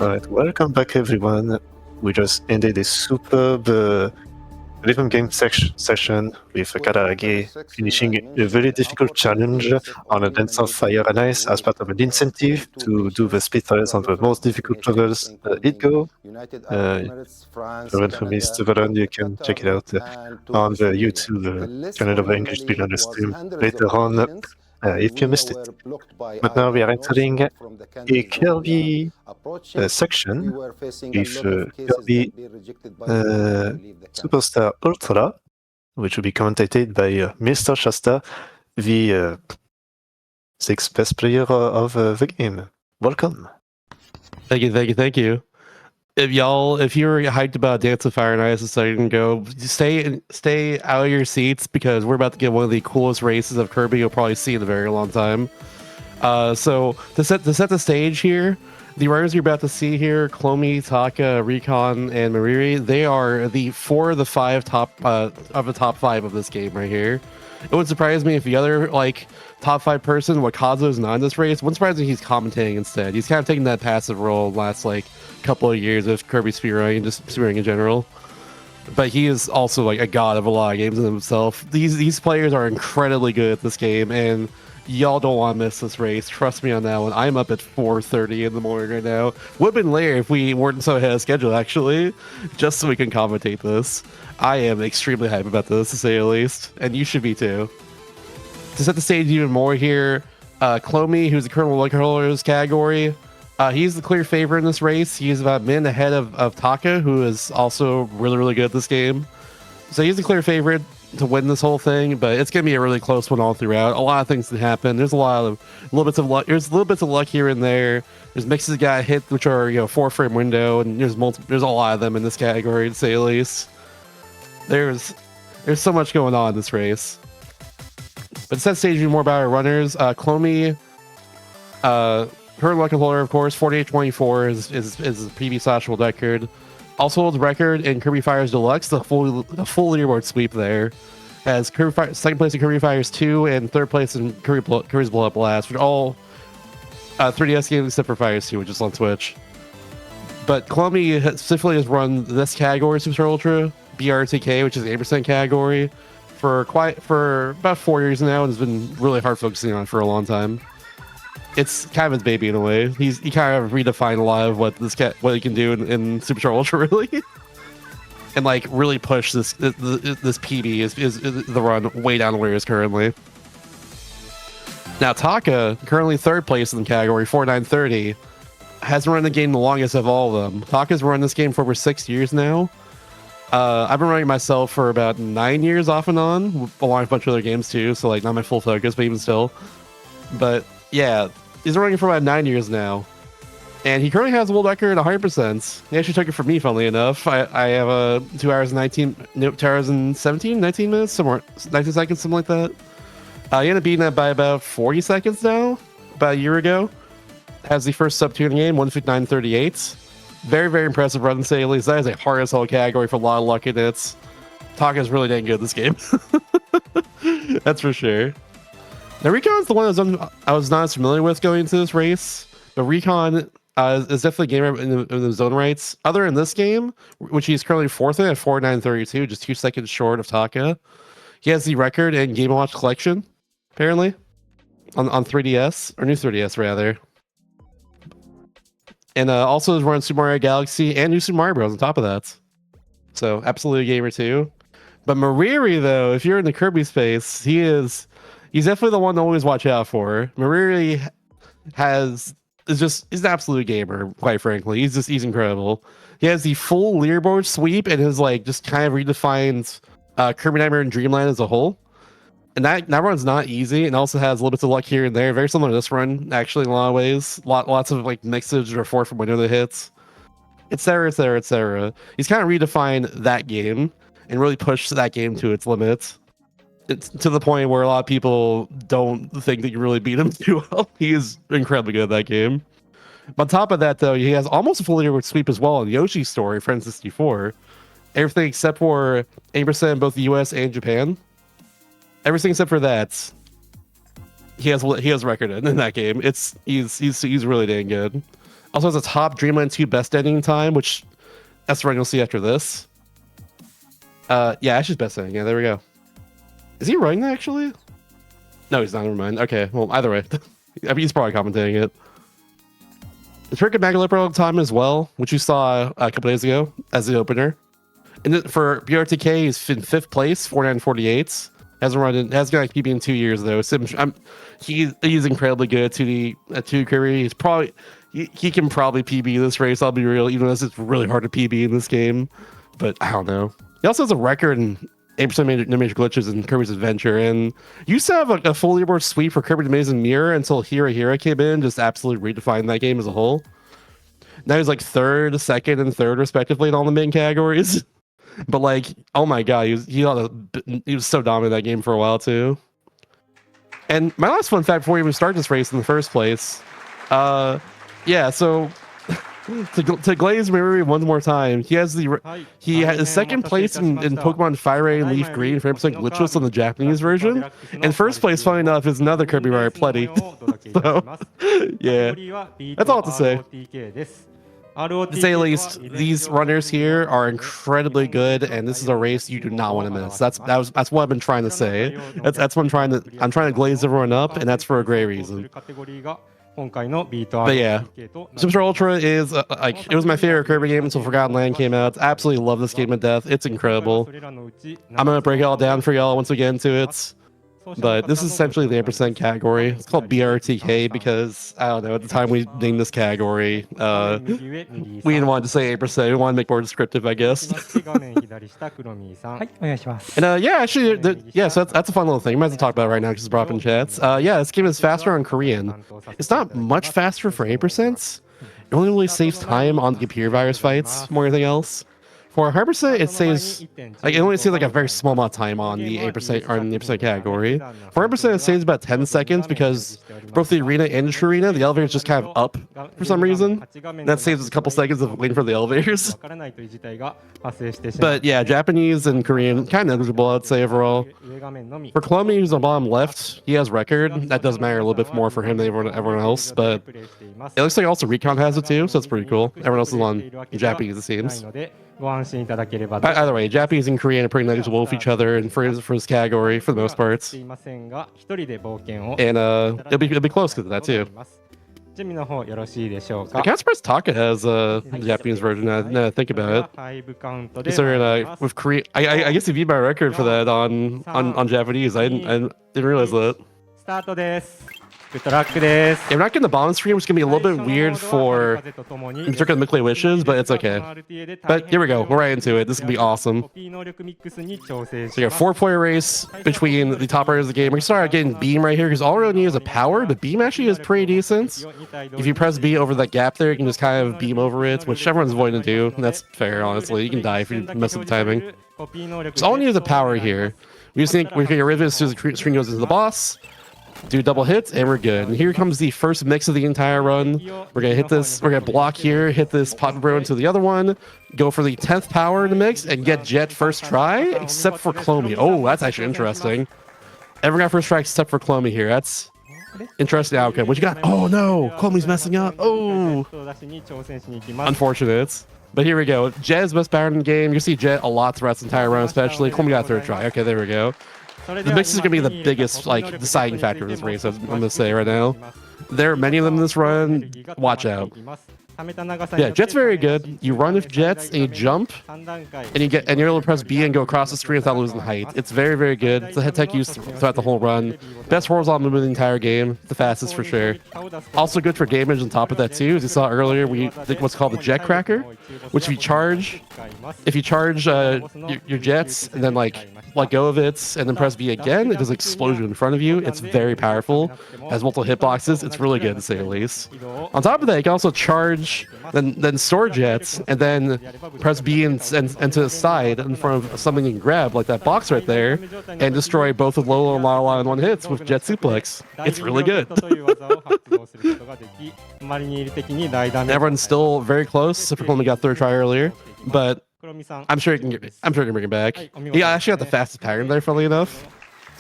Alright, welcome back everyone. We just ended a superb rhythm game session with Karage finishing a very difficult challenge on a Dance of Fire and Ice as part of an incentive to do the speed trials on the most difficult levels it go. For me, Steven, you can check it out on the YouTube channel of English Speedrun Restreams later on if you missed it. But now we are entering a Kirby section with Kirby Superstar Ultra, which will be commentated by Mr. Shasta, the sixth best player of the game. Welcome. Thank you. If you're hyped about Dance of Fire and Ice, so you can go stay out of your seats because we're about to get one of the coolest races of Kirby you'll probably see in a very long time. So to set the stage here, the riders you're about to see here, Clomy, Takka, Recon, and Mariri, they are the 4 of the 5 top of the top 5 of this game right here. It wouldn't surprise me if the other top 5 person, Wakazo, is not in this race. Wouldn't surprise me if he's commentating instead. He's kind of taking that passive role the last couple of years of Kirby Speedrunning and just speedrunning in general. But he is also a god of a lot of games in himself. These players are incredibly good at this game, and y'all don't want to miss this race. Trust me on that one. I'm up at 4:30 in the morning right now. Would have been later if we weren't so ahead of schedule, actually, just so we can commentate this. I am extremely hyped about this, to say the least, and you should be too. To set the stage even more here, Clomy, who's the current world record holder in this category, he's the clear favorite in this race. He's about a minute ahead of Takka, who is also really good at this game. So he's the clear favorite to win this whole thing, but it's gonna be a really close one all throughout. A lot of things can happen. There's a lot of little bits of luck. There's little bits of luck here and there. There's mixes that got hit, which are 4-frame window, and there's a lot of them in this category, to say the least. There's so much going on in this race. But to set the stage more about our runners, Clomy, her record holder, of course, 48-24 is the previous actual record. Also holds record in Kirby Fires Deluxe, the full leaderboard sweep there. Has second place in Kirby Fires 2 and third place in Kirby's Blow Up Blast, which are all 3DS games except for Fires 2, which is on Switch. But Clomy specifically has run this category, Super Ultra, RTK, which is the 8% category, for about 4 years now, and has been really hard focusing on it for a long time. It's kind of his baby in a way. He kind of redefined a lot of what he can do in Super Ultra, really, and really push this PB is the run way down where it is currently. Now Takka, currently third place in the category, 4930, hasn't run the game the longest of all of them. Takka's run this game for over 6 years now. I've been running myself for about 9 years off and on, along with a bunch of other games too, so not my full focus, but even still. But yeah, he's running for about 9 years now, and he currently has a world record at 100%. He actually took it from me, funnily enough. I have 2 hours and 19 minutes, somewhere 19 seconds, something like that. He ended up beating that by about 40 seconds now, about a year ago. Has the first sub-tuning game, 159.38. Very impressive run, to say at least. That is a hard as hell category for a lot of luck in it. Takka's really dang good at this game. That's for sure. Now, Recon's the one I was not as familiar with going into this race, but Recon is definitely a gamer in his own rights. Other than this game, which he's currently 4th in at 49.32, just 2 seconds short of Takka. He has the record in Game & Watch collection, apparently, on 3DS, or new 3DS rather. And also is running Super Mario Galaxy and New Super Mario Bros. On top of that. So, absolutely a gamer too. But Mariri, though, if you're in the Kirby space, he's definitely the one to always watch out for. Mariri he's an absolute gamer, quite frankly. He's incredible. He has the full leaderboard sweep and has just kind of redefined Kirby Nightmare and Dreamland as a whole. And that run's not easy, and also has a little bit of luck here and there. Very similar to this run, actually, in a lot of ways. Lots of mixage or 4-from window that hits, etc. He's kind of redefined that game and really pushed that game to its limits. It's to the point where a lot of people don't think that you really beat him too well. He is incredibly good at that game. On top of that, though, he has almost a full leaderboard sweep as well in Yoshi's Story, Friend 64. Everything except for 8% in both the US and Japan. Everything except for that, he has record in that game. He's really dang good. Also has a top Dreamland 2 best ending time, which that's the run you'll see after this. Yeah, Ash's best ending. Yeah, there we go. Is he running that actually? No, he's not. Never mind. Okay, well, either way. I mean, he's probably commentating it. The Trick of Megalopro time as well, which you saw a couple days ago as the opener. And for RTK, he's in 5th place, 49.48. Hasn't got a PB in 2 years though. So he's incredibly good at 2 Kirby. He's probably he can probably PB this race. I'll be real, even though it's really hard to PB in this game. But I don't know. He also has a record in 8% no major glitches in Kirby's Adventure, and used to have a full leaderboard sweep for Kirby's Amazing Mirror until Hira came in, just absolutely redefined that game as a whole. Now he's like 3rd, 2nd, and 3rd respectively in all the main categories. But like, oh my god, he was so dominant in that game for a while too. And my last fun fact before we even start this race in the first place, yeah, so to glaze Mary one more time, he has 2nd place in Pokemon Fire Ray and Leaf Green for 100% glitchless on the Japanese version, and 1st place, funny enough, is another Kirby Rare Plenty. So yeah, that's all to say. To say the least, these runners here are incredibly good, and this is a race you do not want to miss. That's what I've been trying to say. That's what I'm trying to glaze everyone up, and that's for a great reason. But yeah, Super Ultra is like, it was my favorite Kirby game until Forgotten Land came out. Absolutely love this game to death. It's incredible. I'm gonna break it all down for y'all once we get into it. But this is essentially the 8% category. It's called BRTK because, I don't know, at the time we named this category, we didn't want to say 8%. We wanted to make more descriptive, I guess. And yeah, actually, yeah, so that's a fun little thing. We might as well talk about it right now because it's brought up in chats. Yeah, this game is faster on Korean. It's not much faster for 8%. It only really saves time on the computer virus fights more than anything else. For 100%, it saves, like, it only saves like a very small amount of time on the 8% or in the 8% category. For 100%, it saves about 10 seconds because both the arena and the arena, the elevator is just kind of up for some reason. And that saves us a couple seconds of waiting for the elevators. But yeah, Japanese and Korean, kind of negligible, I'd say overall. For Clomy, who's on the bottom left, he has record. That does matter a little bit more for him than everyone else, but it looks like also Recon has it too, so that's pretty cool. Everyone else is on Japanese, it seems. Either way, Japanese and Korean are pretty negligible with each other and for his category for the most part. And it'll be close to that too. I can't surprise Takka has the Japanese version now I think about it. Considering with Korean, I guess he beat my record for that on Japanese. I didn't realize that. Yeah, we're not getting the bomb screen, which is going to be a little bit weird for Circuit Midway Wishes, but it's okay. But here we go. We're right into it. This is going to be awesome. So you got a 4-player race between the top riders of the game. We start getting Beam right here because all we really need is a power, but Beam actually is pretty decent. If you press B over that gap there, you can just kind of beam over it, which everyone's avoiding to do. And that's fair, honestly. You can die if you mess with the timing. So all we need is a power here. We just think we can get rid of it as soon as the screen goes into the boss. Do double hits and we're good. And here comes the first mix of the entire run. We're gonna hit this, we're gonna block here, hit this Pop Bro into the other one, go for the 10th power in the mix, and get Jet first try, except for Clomy. Oh, that's actually interesting. Everyone got first try except for Clomy here. That's interesting outcome. What you got? Oh no, Clomy's messing up. Oh, unfortunate. But here we go. Jet is best power in the game. You see Jet a lot throughout this entire run, especially. Clomy got third try. Okay, there we go. The mix is going to be the biggest, like, deciding factor of this race, I'm going to say right now. There are many of them in this run. Watch out. Yeah, Jet's very good. You run with Jets and you jump, and you're able to press B and go across the screen without losing height. It's very, very good. It's a head tech used throughout the whole run. Best horizontal movement in the entire game. The fastest for sure. Also good for damage on top of that too. As you saw earlier, we did what's called the Jet Cracker, which if you charge your Jets and then like let go of it and then press B again, it does an explosion in front of you. It's very powerful. Has multiple hitboxes. It's really good to say the least. On top of that, you can also charge, then store Jets, and then press B and to the side in front of something you can grab, like that box right there, and destroy both with low and Lala in one hits with Jet Suplex. It's really good. Everyone's still very close, except for Clomy got third try earlier, but I'm sure he can bring it back. He actually got the fastest pattern there, funnily enough.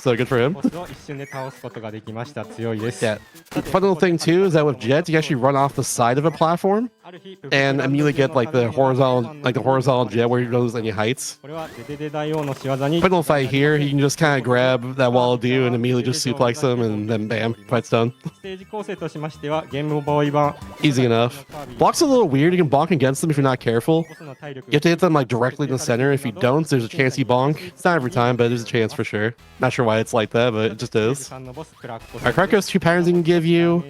so good for him. ボスを一瞬で倒すことができました。強いです。 Yeah. Fun little thing too is that with jets, you actually run off the side of a platform and immediately get like the horizontal jet where you don't lose any heights. これはデデデ大王の仕業に Quick little fight here. You can just kind of grab that wall of dew and immediately just suplex him, and then bam, fight's done. ステージ構成としましてはゲームボーイ版 Easy enough. Block's a little weird. You can bonk against them if you're not careful. ボスの体力 You have to hit them like directly in the center. If you don't, there's a chance you bonk. It's not every time, but there's a chance for sure. Not sure why it's like that, but it just is. 3のボスクラック Alright, Krako's 2 patterns he can give you,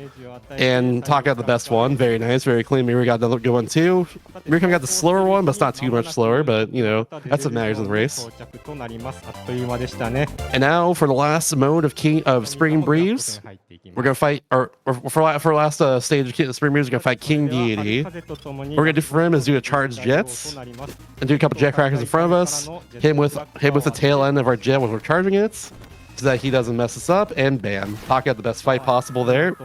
and Taka got the best one. Very nice, very clean. Miri got another good one too. Mirikam got the slower one, but it's not too much slower, but you know, that's what matters in the race. 到着となります。あっという間でしたね。 And now for the last mode of Spring Breeze, we're gonna fight, or for last stage of Spring Breeze, we're gonna fight King Deity. What we're gonna do for him is do a charge jets, and do a couple jet crackers in front of us, hit with the tail end of our jet when we're charging it, so that he doesn't mess us up, and bam, Taka got the best fight possible there.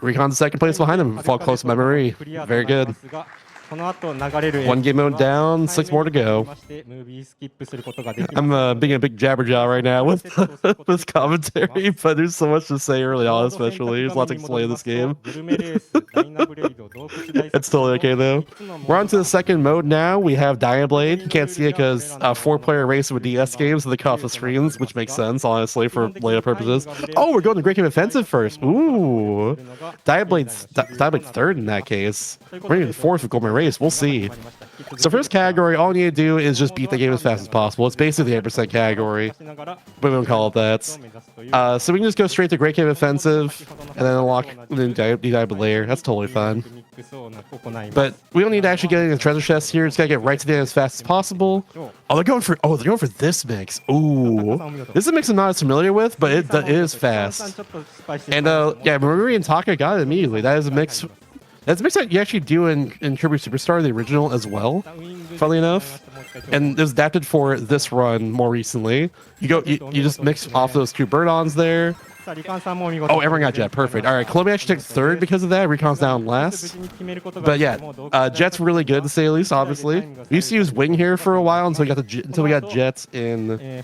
Recon's second place behind him, fall close memory, very good. この後流れる One game mode down, 6 more to go. ムービースキップすることができます。 I'm being a big jabberjaw right now with this commentary, but there's so much to say early on, especially. There's a lot to explain in this game. It's totally okay though. We're on to the second mode now. We have Dynablade. You can't see it because 4-player race with DS games, so they cut off the screens, which makes sense, honestly, for layout purposes. Oh, we're going to Great Game Offensive first. Ooh. Dynablade's third in that case. We're even fourth with Gourmet Race. We'll see. So first category, all you need to do is just beat the game as fast as possible. It's basically the 8% category, but we don't call it that. So we can just go straight to Great Game Offensive and then unlock the Diamond Layer. That's totally fine. But we don't need to actually get any treasure chests here. Just gotta get right to the end as fast as possible. Oh, they're going for this mix. Ooh, this is a mix I'm not as familiar with, but it is fast. And yeah, Marie and Taka got it immediately. That is a mix. That's a mix that you actually do in Kirby Superstar, the original, as well, funnily enough. And it was adapted for this run more recently. You just mix off those 2 bird-ons there. Oh, everyone got Jet. Perfect. All right, Clomy actually took third because of that. Recon's down last. But yeah, Jet's really good to say the least, obviously. We used to use Wing here for a while until we got Jets in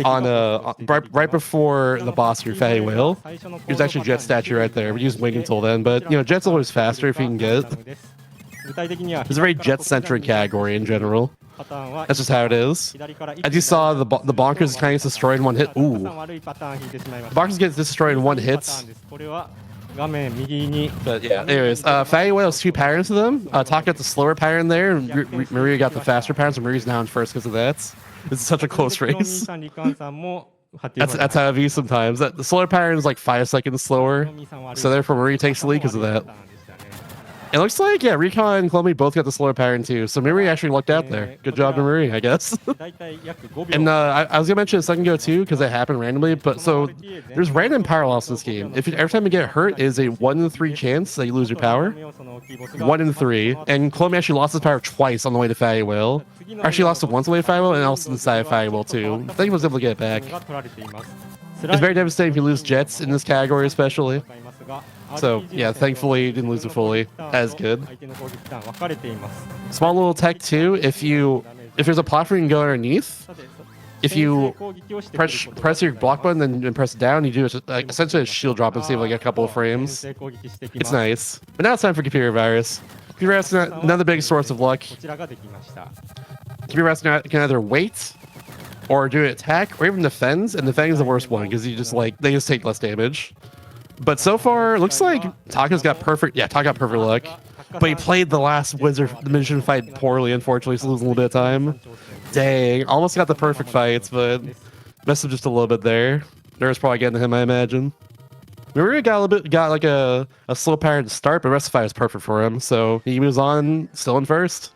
on right before the boss here, Fatty Whale. There's actually Jet statue right there. We used Wing until then, but you know, Jet's always faster if you can get it. It's a very Jet-centric category in general. That's just how it is. As you saw, the bonkers kind of gets destroyed in one hit. Ooh. The bonkers gets destroyed in one hit. But yeah, anyways, Fatty Whale has 2 patterns to them. Taka got the slower pattern there, and Maria got the faster pattern, so Maria's now in first because of that. It's such a close race. That's how it be sometimes. The slower pattern is like 5 seconds slower, so therefore Maria takes the lead because of that. It looks like, yeah, Recon and Clomy both got the slower pattern too. So Miri actually lucked out there. Good job to Miri, I guess. And I was going to mention a second ago too, because it happened randomly. But so there's random power loss in this game. Every time you get hurt, is a 1 in 3 chance that you lose your power. 1 in 3. And Clomy actually lost his power twice on the way to Fatty Whale. Actually lost it once on the way to Fatty Whale and also on the side of Fatty Whale too. I think he was able to get it back. It's very devastating if you lose Jets in this category especially. So yeah, thankfully you didn't lose it fully. As good. Small little tech too. If there's a platform you can go underneath, if you press your block button and press it down, you do essentially a shield drop and save like a couple of frames. It's nice. But now it's time for Computer Virus. Computer Virus is another big source of luck. Computer Virus can either wait or do an attack or even defends, and defending is the worst one because they just take less damage. But so far, it looks like Taka's got perfect. Yeah, Taka got perfect luck. But he played the last Magician fight poorly, unfortunately, so losing a little bit of time. Dang, almost got the perfect fights, but messed up just a little bit there. Nerves probably getting to him, I imagine. Maria got like a slow pattern to start, but the rest of the fight was perfect for him, so he moves on, still in first.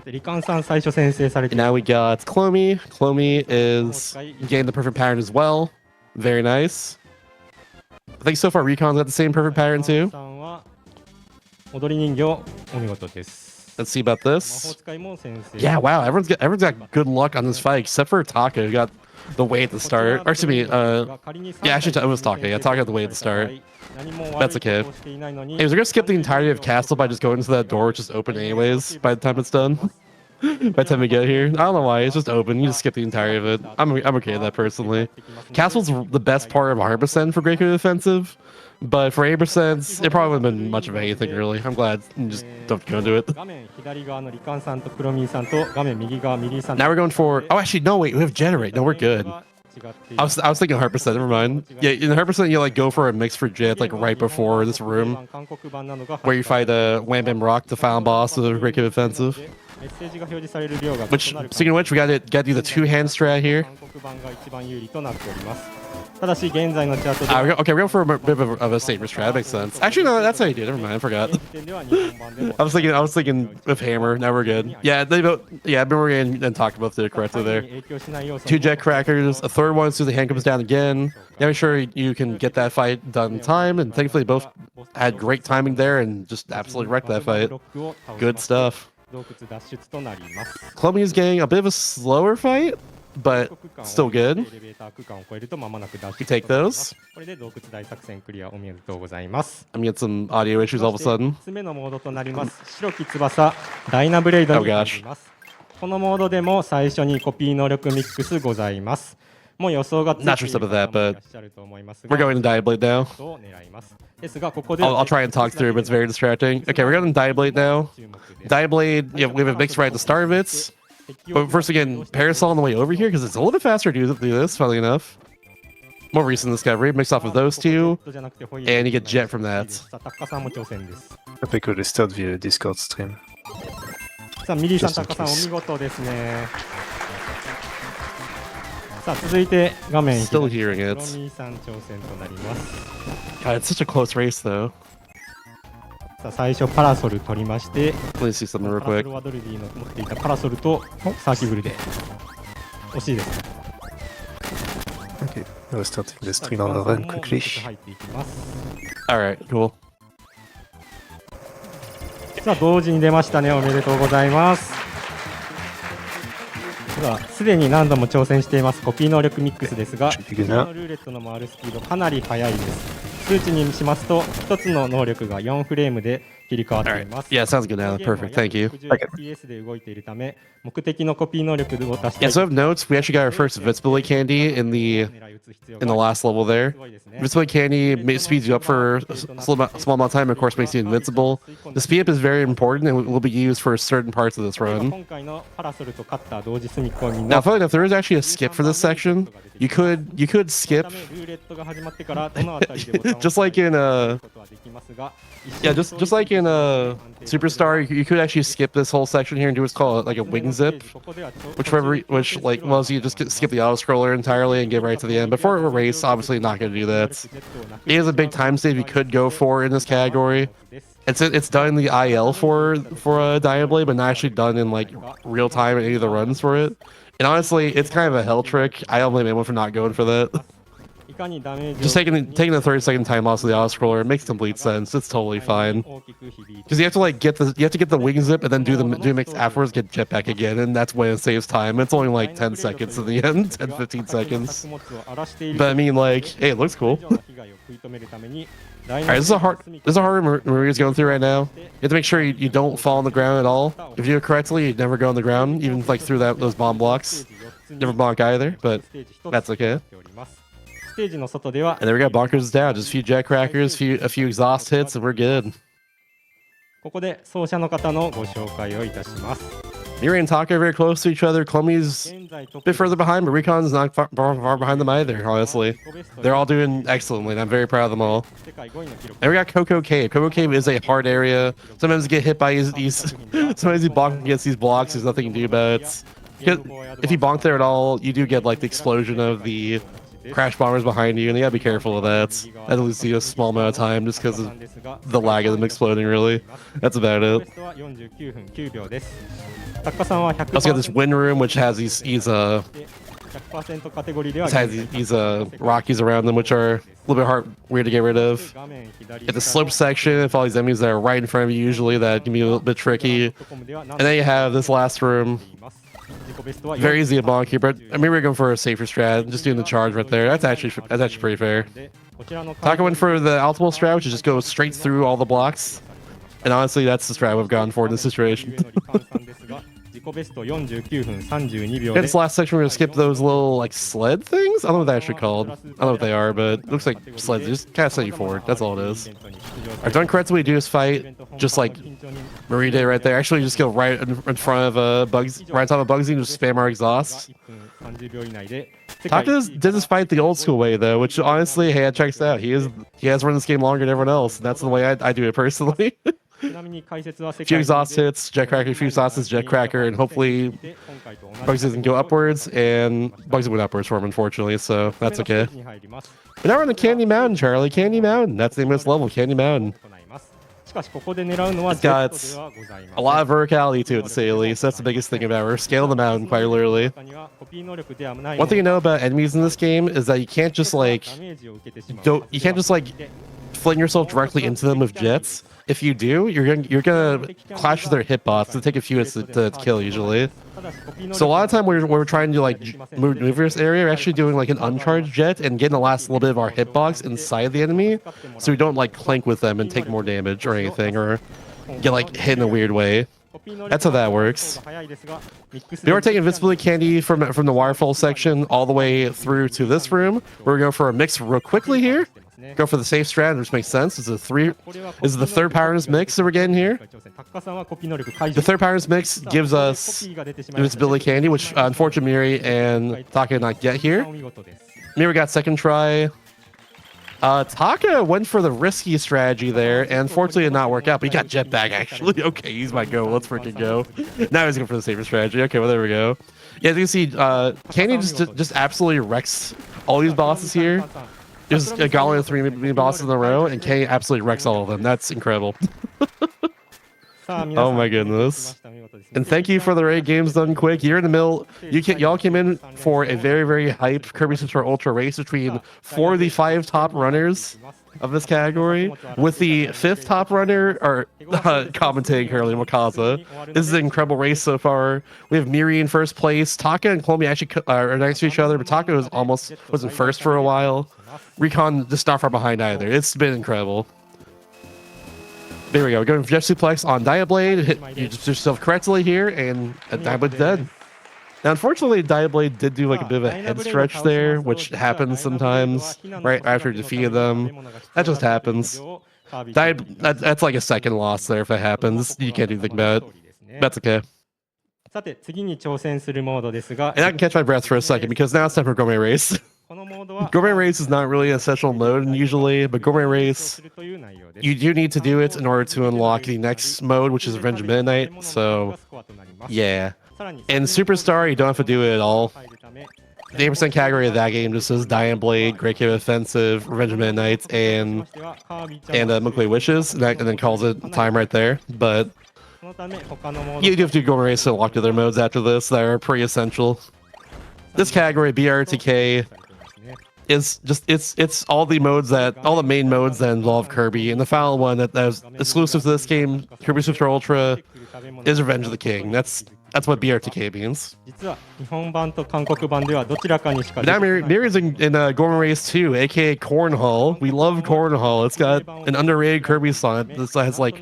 And now we got Clomy. Clomy is getting the perfect pattern as well. Very nice. I think so far Recon's got the same perfect pattern too. Let's see about this. Yeah, wow, everyone's got good luck on this fight except for Taka, who got the way at the start. Or excuse me, yeah, actually it was Taka. Yeah, Taka got the way at the start. That's okay. Anyways, we're gonna skip the entirety of Castle by just going into that door, which is open anyways by the time it's done. by the time we get here. I don't know why. It's just open. You just skip the entirety of it. I'm okay with that personally. Castle's the best part of 100% for Great Code Offensive, but for 8%, it probably wouldn't have been much of anything really. I'm glad you just don't go into it. 画面左側のリカンさんとクロミーさんと画面右側ミリーさん Now we're going for. Oh, actually, no. Wait, we have generate. No, we're good. 違ってい I was thinking 100%. Never mind. Yeah, in 100%, you like go for a mix for Jet like right before this room, 韓国版なのが where you fight Wham Bam Rock, the final boss of the Great Code Offensive. メッセージが表示される量が Which, speaking of which, we gotta do the two-hand strat here. 韓国版が一番有利となっております。ただし現在のチャートで Okay, we're going for a bit of a saber strat. That makes sense. Actually, no, that's how you do it. Never mind. I forgot. 現時点では日本版でも I was thinking with hammer. Now we're good. Yeah, they both. Yeah, Boomerang and Takka both did it correctly 影 there. 響しない要素 Two jet crackers, a third one so the hand comes down again. Yeah, make sure you can get that fight done in time. And thankfully, both had great timing there and just absolutely wrecked that fight. Good stuff. 洞窟脱出となります。 Clomy is getting a bit of a slower fight, but still good. エレベーター区間を越えると間もなく脱 You 出 take those. これで洞窟大作戦クリアおめでとうございます。 I'm getting some audio issues all of a sudden. 3つ目のモードとなります白き翼ダイナブレイドに Oh, な gosh. ります。このモードでも最初にコピー能力ミックスございます。もう予想がついている Not sure some of that, 方もい but らっしゃると思いますが we're going to Diablade now. を狙います。ですがここで I'll try and talk through, but it's very distracting. Okay, we're going to Diablade now. Diablade, yeah, we have a mix right at the start of it. But first again, Parasol on the way over here, because it's a little bit faster to do this, funnily enough. More recent discovery, mixed off of those two, and you get Jet from that. タッカさんも挑戦です。 I think we'll start via Discord stream. さあミリーさん、 Just タ in ッカさんお case. 見事ですね。さあ続いて画面 Still 左 hearing クロ it. ミーさん挑戦となります。 God, it's such a close race, though. さあ最初パラソル取りまして Let me see something real パラソ quick. ルはドルディの持っていたパラソルとサーキュブルで惜しいですね。 Okay, we're starting the さあ stream on a クロ run ミーさんも quickly. 入っていきます。 Alright, cool. さあ同時に出ましたね。おめでとうございます。さあすでに何度も挑戦していますコピー能力ミックスですが、 Should こ begin の now. ルーレットの回るスピードかなり速いです。数値にしますと1つの能力が4フレームで切り替わってい Alright. ます。 Yeah, sounds good now. Perfect. Thank you. FPS で動いているため目的のコピー能力を出した Yeah, so I have notes. We actually got our first Invincibility candy in the last level there. Invincibility candy speeds you up for a small amount of time, of course, makes you invincible. The speed up is very important and will be used for certain parts of this run. 今回のパラソルとカッター同時隅っこに Now, funny enough, there is actually a skip for this section. You could skip, ルーレットが始まってからどのあたりでボタンを just like in ことはできますが yeah, just like in Superstar, you could actually skip this whole section here and do what's called like a wing zip, which like allows you to just skip the auto scroller entirely and get right to the end. But for a race, obviously not going to do that. It is a big time save you could go for in this category. It's done in the IL for Diablade, but not actually done in like real time in any of the runs for it. And honestly, it's kind of a hell trick. I don't blame anyone for not going for that. Just taking the 30-second time loss of the auto scroller, it makes complete sense. It's totally fine. Because you have to like get the wing zip and then do the mix afterwards, get jetpack again, and that's when it saves time. It's only like 10 seconds in the end, 10-15 seconds. But I mean, like, hey, it looks cool. Alright, this is a hard Maria's going through right now. You have to make sure you don't fall on the ground at all. If you do it correctly, you'd never go on the ground, even like through those bomb blocks. Never bonk either, but that's okay. And then we got bonkers down, just a few jet crackers, a few exhaust hits, and we're good. ここで奏者の方のご紹介をいたします。 Mirai and Takka are very close to each other. Clomy's 現在トッ a プ bit further behind, but Recon's not far behind them either, honestly. They're all doing excellently, and I'm very proud of them all. 世界5位の記録 And we got Coco Cave. Coco Cave is a hard area. Sometimes you get hit by these sometimes you bonk against these blocks, there's nothing you can do about it. If you bonk there at all, you do get like the explosion of the crash bombers behind you, and you gotta be careful of that. That'll lose you a small amount of time just because of the lag of them exploding, really. That's about it. ベストは49分9秒です。タッカさんは Also got this wind room, which has these 100% カテゴリーでは these Rockies around them, which are a little bit weird to get rid of. 画面左 Get the slope section, if all these enemies that are right in front of you, usually that can be a little bit tricky. And then you have this last room. 自己ベストは Very easy to bonk here, but I mean we're going for a safer strat, just doing the charge right there. That's actually pretty fair. こちらの Takka went for the ultimate strat, which is just go straight through all the blocks. And honestly, that's the strat we've gone for in this situation. Okay, this last section we're gonna skip those little like sled things. I don't know what they're actually called. I don't know what they are, but it looks like sleds. They just kind of set you forward. That's all it is. Alright, done correctly, we do this fight just like Marie did right there. Actually, just go right in front of Bugs, right on top of Bugsy, and just spam our exhaust. Takka did this fight the old school way though, which honestly, hey, it checks out. He has run this game longer than everyone else, and that's the way I do it personally. Few exhaust hits, Jetcracker, few sauces, Jetcracker, and hopefully Bugsy doesn't go upwards, and Bugsy went upwards for him, unfortunately, so that's okay. But now we're on the Candy Mountain, Charlie. Candy Mountain. That's the name of this level, Candy Mountain. It's got a lot of verticality to it, to say the least. That's the biggest thing about it. We're scaling the mountain quite literally. One thing you know about enemies in this game is that you can't just like fling yourself directly into them with jets. If you do, you're gonna clash with their hitbox. It'll take a few hits to kill usually. So a lot of time when we're trying to like maneuver this area, we're actually doing like an uncharged jet and getting the last little bit of our hitbox inside the enemy, so we don't like clank with them and take more damage or anything, or get like hit in a weird way. That's how that works. We are taking invincibility candy from the waterfall section all the way through to this room. We're gonna go for a mix real quickly here. Go for the safe strat, which makes sense. This is the third powers mix that we're getting here. The third powers mix gives us invincibility candy, which unfortunately Miri and Takka did not get here. Miri got second try. Takka went for the risky strategy there, and unfortunately it did not work out, but he got jetpack actually. Okay, he's my go. Let's freaking go. Now he's going for the safer strategy. Okay, well, there we go. Yeah, as you can see, Candy just absolutely wrecks all these bosses here. There's a goblin of 3 main bosses in a row, and Candy absolutely wrecks all of them. That's incredible. Oh my goodness. And thank you for the raid games done quick. You're in the middle. Y'all came in for a very, very hype Kirby Superstar Ultra race between 4 of the 5 top runners of this category, with the 5th top runner or commentating currently, Wakaza. This is an incredible race so far. We have Miri in first place. Takka and Clomy actually are next to each other, but Takka was in first for a while. Recon just not far behind either. It's been incredible. There we go. Going for Jet Suplex on Diablade. Hit you just yourself correctly here, and Diablade's dead. Now, unfortunately, Diablade did do like a bit of a head stretch there, which happens sometimes right after defeating them. That just happens. That's like a second loss there if that happens. You can't do anything about it. That's okay. And I can catch my breath for a second because now it's time for Gourmet Race. Gourmet Race is not really an essential mode usually, but Gourmet Race, you do need to do it in order to unlock the next mode, which is Revenge of Midnight. So, yeah. In Superstar, you don't have to do it at all. The 8% category of that game just says Diablade, Great Cave Offensive, Revenge of Midnight, and Milky Way Wishes, and then calls it time right there. But you do have to do Gourmet Race to unlock other modes after this that are pretty essential. This category, BRTK, is just it's all the main modes that involve Kirby, and the final one that was exclusive to this game, Kirby Superstar Ultra, is Revenge of the King. That's what BRTK means. But now Miri's in Gourmet Race 2, aka Cornhole. We love Cornhole. It's got an underrated Kirby song. This has like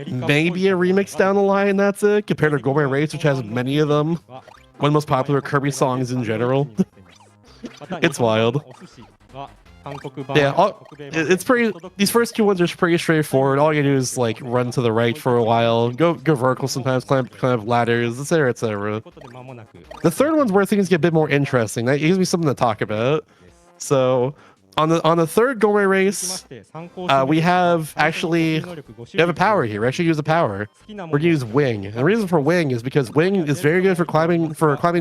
maybe a remix down the line. That's it, compared to Gourmet Race, which has many of them. One of the most popular Kirby songs in general. It's wild. Yeah, it's pretty. These first 2 ones are pretty straightforward. All you do is like run to the right for a while, go vertical sometimes, climb ladders, etc., etc. The third one's where things get a bit more interesting. That gives me something to talk about. So, on the third Gourmet Race, we have a power here. We actually use a power. We're gonna use Wing. And the reason for Wing is because Wing is very good for climbing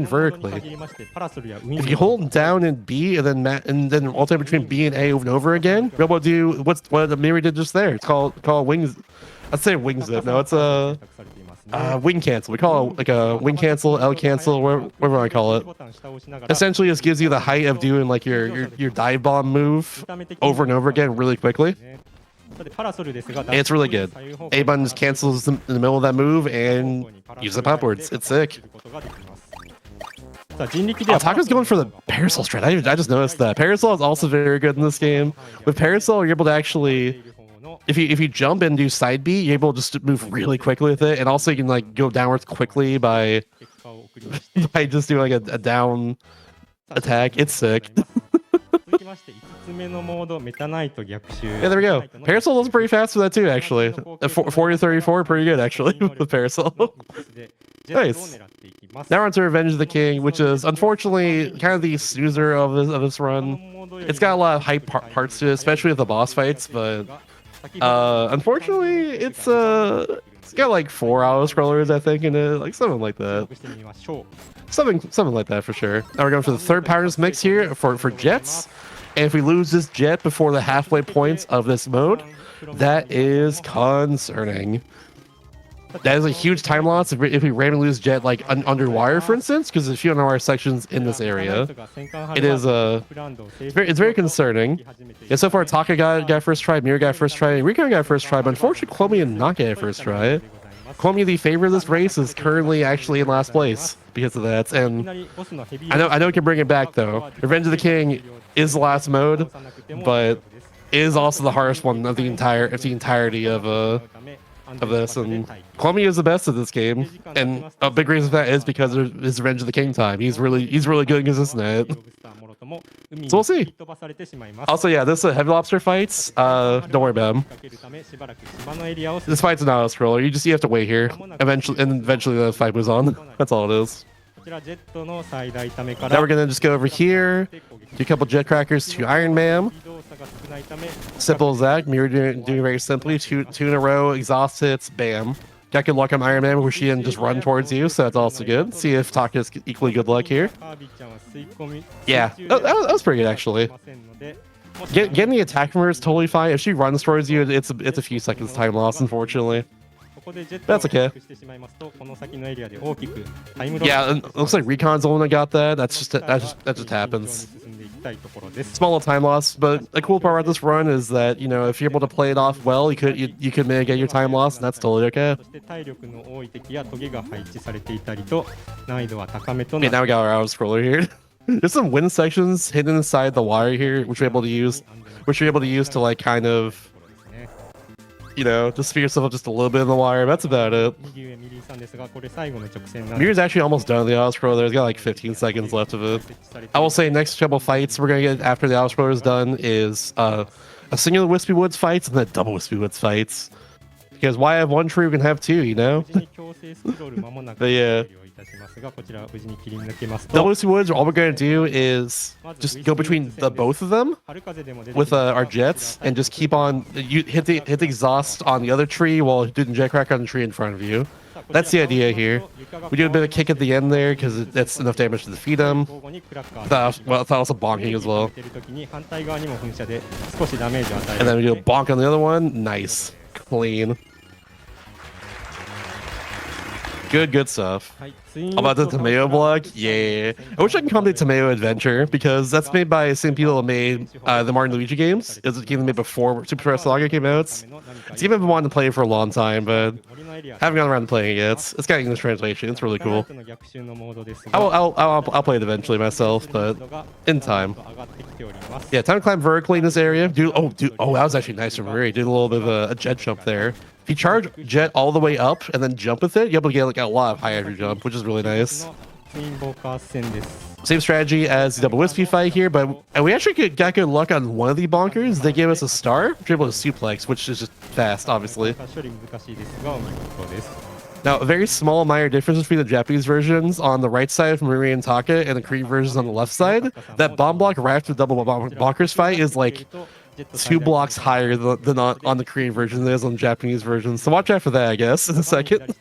vertically. If you hold down and B and then alternate between B and A over and over again, you're able to do what Miri did just there. It's called Wings. I'd say Wing Zip. No, it's a wing cancel. We call it like a wing cancel, L cancel, whatever I call it. Essentially, this gives you the height of doing like your dive bomb move over and over again really quickly. And it's really good. A button just cancels in the middle of that move and use it upwards. It's sick. Takka's going for the Parasol strat. I just noticed that. Parasol is also very good in this game. With Parasol, you're able to actually if you jump and do side B, you're able to just move really quickly with it, and also you can like go downwards quickly by just doing like a down attack. It's sick. Yeah, there we go. Parasol was pretty fast for that too, actually. 40 to 34, pretty good actually with Parasol. Nice. Now we're on to Revenge of the King, which is unfortunately kind of the snoozer of this run. It's got a lot of hype parts to it, especially with the boss fights, but unfortunately it's got like 4 auto scrollers, I think, in it, like something like that. Something like that for sure. Now we're going for the third powers mix here for jets. And if we lose this jet before the halfway points of this mode, that is concerning. That is a huge time loss if we randomly lose jet like under wire, for instance, because there's a few underwire sections in this area. It is it's very concerning. Yeah, so far Taka got first try, Mira got first try, Recon got first try, but unfortunately Clomy did not get first try. Clomy, the favorite of this race, is currently actually in last place because of that, and I know it can bring it back though. Revenge of the King is the last mode, but is also the hardest one of the entirety of this, and Clomy is the best at this game, and a big reason for that is because of his Revenge of the King time. He's really good and consistent at it. So we'll see. Also, yeah, this heavy lobster fights. Don't worry about him. This fight's not a scroller. You have to wait here. Eventually the fight moves on. That's all it is. Now we're gonna just go over here, do a couple jet crackers to Iron Man. Simple as that. Mirror doing very simply. Two in a row, exhaust hits, bam. Got good luck on Iron Man where she didn't just run towards you, so that's also good. See if Taka has equally good luck here. Yeah, that was pretty good actually. Getting the attack from her is totally fine. If she runs towards you, it's a few seconds time loss, unfortunately. That's okay. Yeah, it looks like Recon's the one that got that. That just happens. Small time loss, but a cool part about this run is that, you know, if you're able to play it off well, you could mitigate your time loss, and that's totally okay. Okay, now we got our auto scroller here. There's some wind sections hidden inside the wire here, which you're able to use to like kind of, you know, just speed yourself up just a little bit in the wire. That's about it. Mirror's actually almost done the auto scroller. There's got like 15 seconds left of it. I will say next couple fights we're gonna get after the auto scroller is done is a singular Wispy Woods fights and then double Wispy Woods fights. Because why have one tree, we can have two, you know? But yeah. Double Wispy Woods, all we're going to do is just go between the both of them with our jets and just keep on, you hit the exhaust on the other tree while doing jet crack on the tree in front of you. That's the idea here. We do a bit of kick at the end there because that's enough damage to defeat him. Well, it's also bonking as well. And then we do a bonk on the other one. Nice. Clean. Good stuff. About the tomato block? Yeah. I wish I could come to Tomato Adventure because that's made by the same people that made the Mario & Luigi games. It was a game they made before Super Smash Saga came out. It's a game I've been wanting to play for a long time, but haven't gotten around to playing it yet. It's got English translation. It's really cool. I'll play it eventually myself, but in time. Yeah, time to climb vertically in this area. Oh, that was actually nice from Marie. Did a little bit of a jet jump there. If you charge jet all the way up and then jump with it, you're able to get like a lot of high every jump, which is really nice. Same strategy as the double wispy fight here, but we actually got good luck on one of the bonkers. They gave us a star, we're able to suplex, which is just fast, obviously. Now, a very small minor difference between the Japanese versions on the right side from Marie and Taka and the Korean versions on the left side. That bomb block right after the double bonkers fight is like 2 blocks higher than on the Korean version than it is on the Japanese version. So watch out for that, I guess, in a second.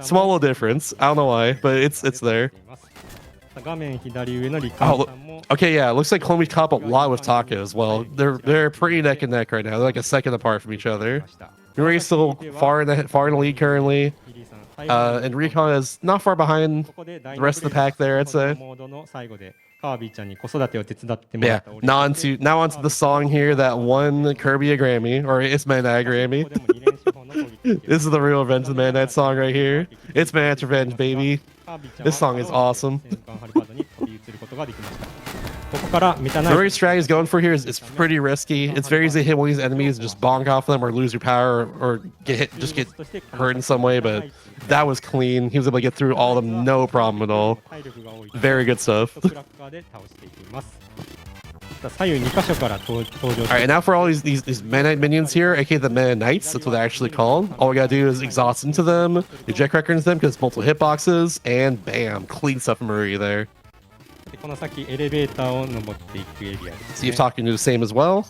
Small little difference. I don't know why, but it's there. Oh, okay, yeah, it looks like Clomy's caught up a lot with Taka as well. They're pretty neck and neck right now. They're like a second apart from each other. Marie's still far in the lead currently. And Recon is not far behind the rest of the pack there, I'd say. Yeah, now onto the song here that won Kirby a Grammy, or It's Midnight Grammy. This is the real Revenge of the Midnight song right here. It's Midnight's Revenge, baby. This song is awesome. The very strategy he's going for here is pretty risky. It's very easy to hit one of these enemies and just bonk off them or lose your power or get hit, just get hurt in some way, but that was clean. He was able to get through all of them, no problem at all. Very good stuff. Alright, and now for all these Mana minions here, aka the Mana Knights, that's what they're actually called. All we gotta do is exhaust into them, do jet cracker into them because it's multiple hitboxes, and bam, clean stuff from Marie there. See if talking to the same as well.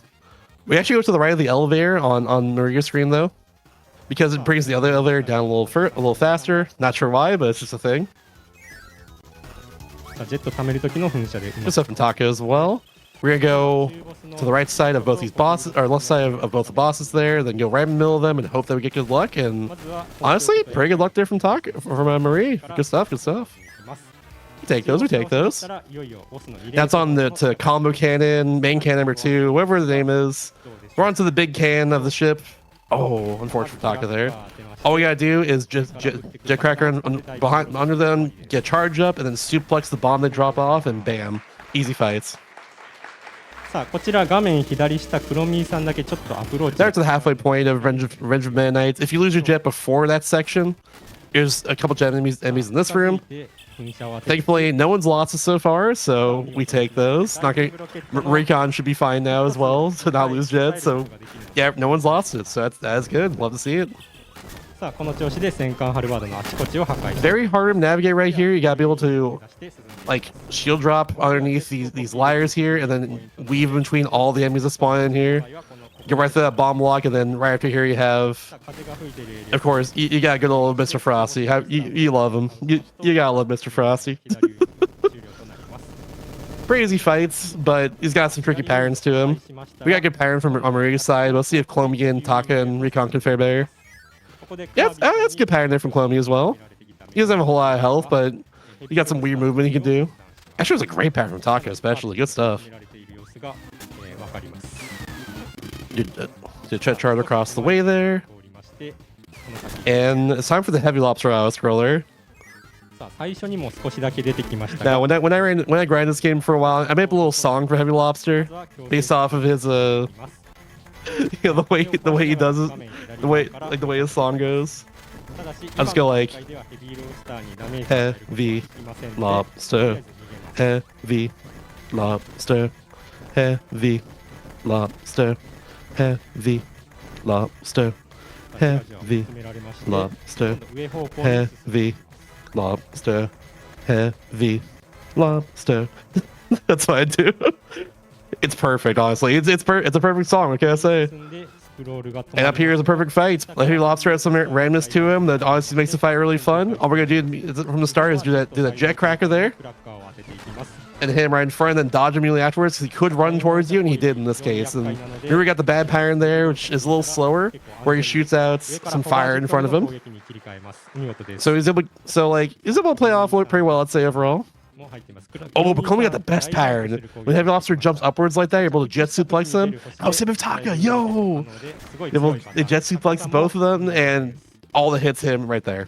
We actually go to the right of the elevator on Maria's screen though, because it brings the other elevator down a little faster. Not sure why, but it's just a thing. Good stuff from Takka as well. We're gonna go to the right side of both these bosses, or left side of both the bosses there, then go right in the middle of them and hope that we get good luck. And honestly, pretty good luck there from Takka, from Marie. Good stuff, good stuff. We take those, we take those. That's on to combo cannon, main cannon number 2, whatever the name is. We're on to the big cannon of the ship. Oh, unfortunate for Takka there. All we gotta do is just jet cracker under them, get charged up, and then suplex the bomb they drop off, and bam, easy fights. There to the halfway point of Revenge of Mana Knights. If you lose your jet before that section, there's a couple jet enemies in this room. Thankfully, no one's lost it so far, so we take those. Not gonna, Recon should be fine now as well to not lose jets. So yeah, no one's lost it, so that's good. Love to see it. Very hard to navigate right here. You gotta be able to like shield drop underneath these layers here, and then weave between all the enemies that spawn in here. Get right through that bomb lock, and then right after here you have, of course, you got good old Mr. Frosty. You love him. You gotta love Mr. Frosty. Pretty easy fights, but he's got some tricky patterns to him. We got good pattern from Maria's side. We'll see if Clomy and Takka and Recon can fare better. Yeah, that's good pattern there from Clomy as well. He doesn't have a whole lot of health, but he got some weird movement he can do. Actually, it was a great pattern from Takka, especially. Good stuff. Did Chet Chart across the way there. And it's time for the heavy lobster auto scroller. Now, when I grind this game for a while, I made up a little song for Heavy Lobster based off of his you know, the way he does it, the way his song goes. I'll just go like heavy lobster, heavy lobster, heavy lobster, heavy lobster, heavy lobster, heavy lobster, heavy lobster. That's what I do. It's perfect, honestly. It's a perfect song. What can I say? And up here is a perfect fight. Heavy Lobster has some randomness to him that honestly makes the fight really fun. All we're gonna do from the start is do that jet cracker there, and hit him right in front, and then dodge immediately afterwards. He could run towards you, and he did in this case. And here we got the bad pattern there, which is a little slower, where he shoots out some fire in front of him. So he's able to play off pretty well, I'd say overall. Oh, but Clomy got the best pattern. When Heavy Lobster jumps upwards like that, you're able to jet suplex them. Oh, same with Takka, yo! They jet suplex both of them, and all the hits hit him right there.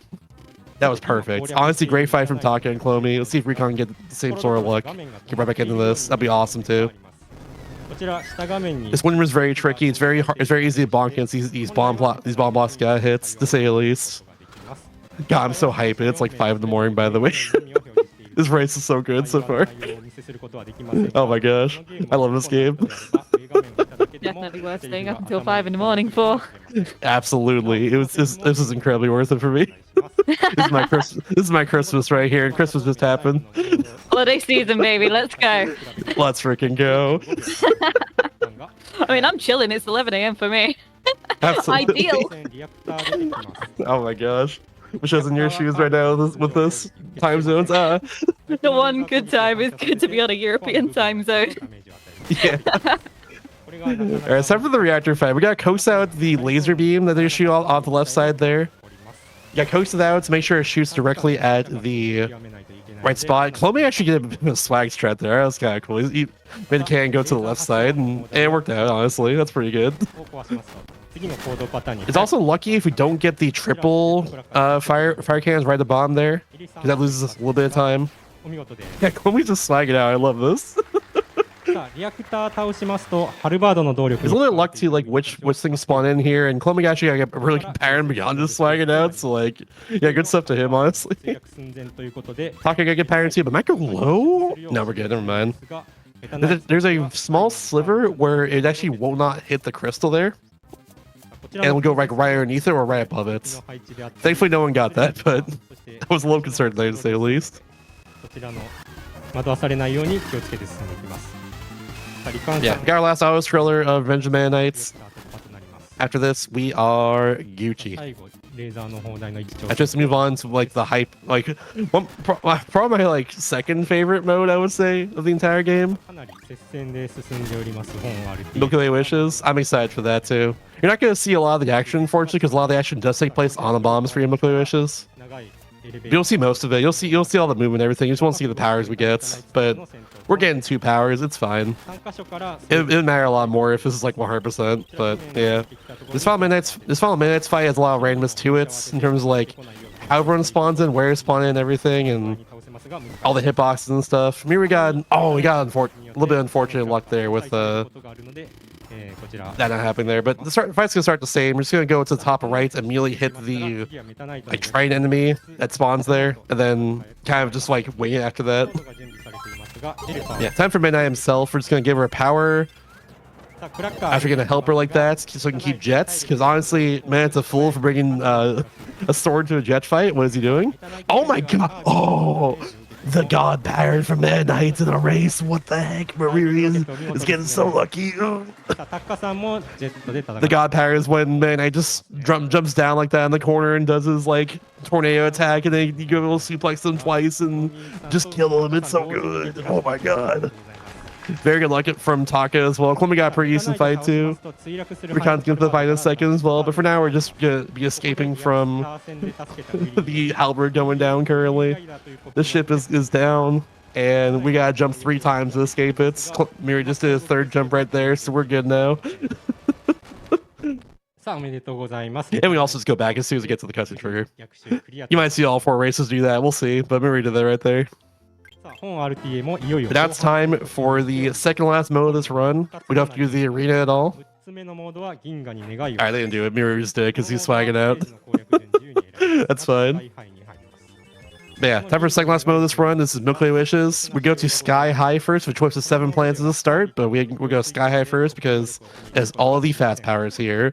That was perfect. Honestly, great fight from Takka and Clomy. Let's see if Recon can get the same sort of luck. Get right back into this. That'd be awesome too. This one is very tricky. It's very easy to bonk against these bomb blast guy hits, to say the least. God, I'm so hyped. It's like 5 in the morning, by the way. This race is so good so far. Oh my gosh, I love this game. Definitely worth staying up until 5 in the morning for. Absolutely, this is incredibly worth it for me. This is my Christmas right here, and Christmas just happened. Holiday season, baby, let's go. Let's freaking go. I mean, I'm chilling. It's 11 a.m. for me. Absolutely. Ideal. Oh my gosh. Wish I was in your shoes right now with this time zones. The one good time is good to be on a European time zone. Yeah. Alright, it's time for the reactor fight. We gotta coax out the laser beam that they shoot off the left side there. You gotta coax it out to make sure it shoots directly at the right spot. Clomy actually get a bit of a swag strat there. That was kind of cool. He made the cannon go to the left side, and it worked out, honestly. That's pretty good. It's also lucky if we don't get the triple fire cannons right at the bottom there, because that loses us a little bit of time. Yeah, Clomy's just swagging out. I love this. リアクター倒しますとハルバードの動力 There's a little luck to like which things spawn in here, and Clomy actually got a really good pattern beyond just swagging out. So like, yeah, good stuff to him honestly. 墜落寸前ということで Taka got a good pattern too, but might go low. No, we're good. Never mind. There's a small sliver where it actually will not hit the crystal there, and it will go like right underneath it or right above it. Thankfully, no one got that, but I was a little concerned there to say the least. こちらの惑わされないように気をつけて進んでいきます。 Yeah, we got our last auto scroller of Revenge of Mennonites. After this, we are Gucci. 最後レーザーの砲台の位置調 I just move on to like the hype, like probably my like second favorite mode I would say of the entire game. かなり接戦で進んでおります本 RTA Milky Way Wishes. I'm excited for that too. You're not going to see a lot of the action, unfortunately, because a lot of the action does take place on the bombs for your Milky Way Wishes. 長いエレベーター You'll see most of it. You'll see all the movement and everything. You just won't see the powers we get, but we're getting 2 powers. It's fine. 3カ所から It'd matter a lot more if this is like 100%, but yeah. This Final Midnight's fight has a lot of randomness to it in terms of like how everyone spawns in, where it spawns in, and everything, and 倒せますが難しい all the hitboxes and stuff. I mean, we got a little bit of unfortunate luck there with ことがあるのでこちら that not happening there. But the fight's gonna start the same. We're just gonna go to the top right, immediately hit the 次はメタナイト like train enemy that spawns there, and then kind of just like wait after that. が準備されていますがヘルパー Yeah, time for Midnight himself. We're just gonna give her power. さあクラッカー After gonna help her like that, so we can keep jets. Because honestly, Midnight's a fool for bringing a sword to a jet fight. What is he doing? Oh my god! Oh, the god pattern from Midnight in a race. What the heck? Marie is getting so lucky. Oh. さあタッカさんもジェットで戦 The う god pattern is when Midnight just jumps down like that in the corner and does his like tornado attack, and then you go suplex them twice and just kill them. It's so good. Oh my god. Very good luck from Taka as well. Clomy got a pretty decent fight too. We're kind of get to the fight in a second as well, but for now we're just gonna be escaping from the halberd going down currently. The ship is down, and we gotta jump 3 times to escape it. Miri just did a 3rd jump right there, so we're good now. さあおめでとうございます And we also just go back as soon as we get to the cutscene trigger. 逆襲クリア You might see all 4 races do that. We'll see, but Miri did that right there. さあ本 RTA もいよいよ But now it's time for the second last mode of this run. We don't have to do the arena at all. 6つ目のモードは銀河に願いを Alright, they didn't do it. Miri just did it because he's swagging out. That's fine. But yeah, time for the second last mode of this run. This is Milky Way Wishes. We go to Sky High first, which whips to 7 planets at the start, but we go Sky High first because it has all of the fast powers here.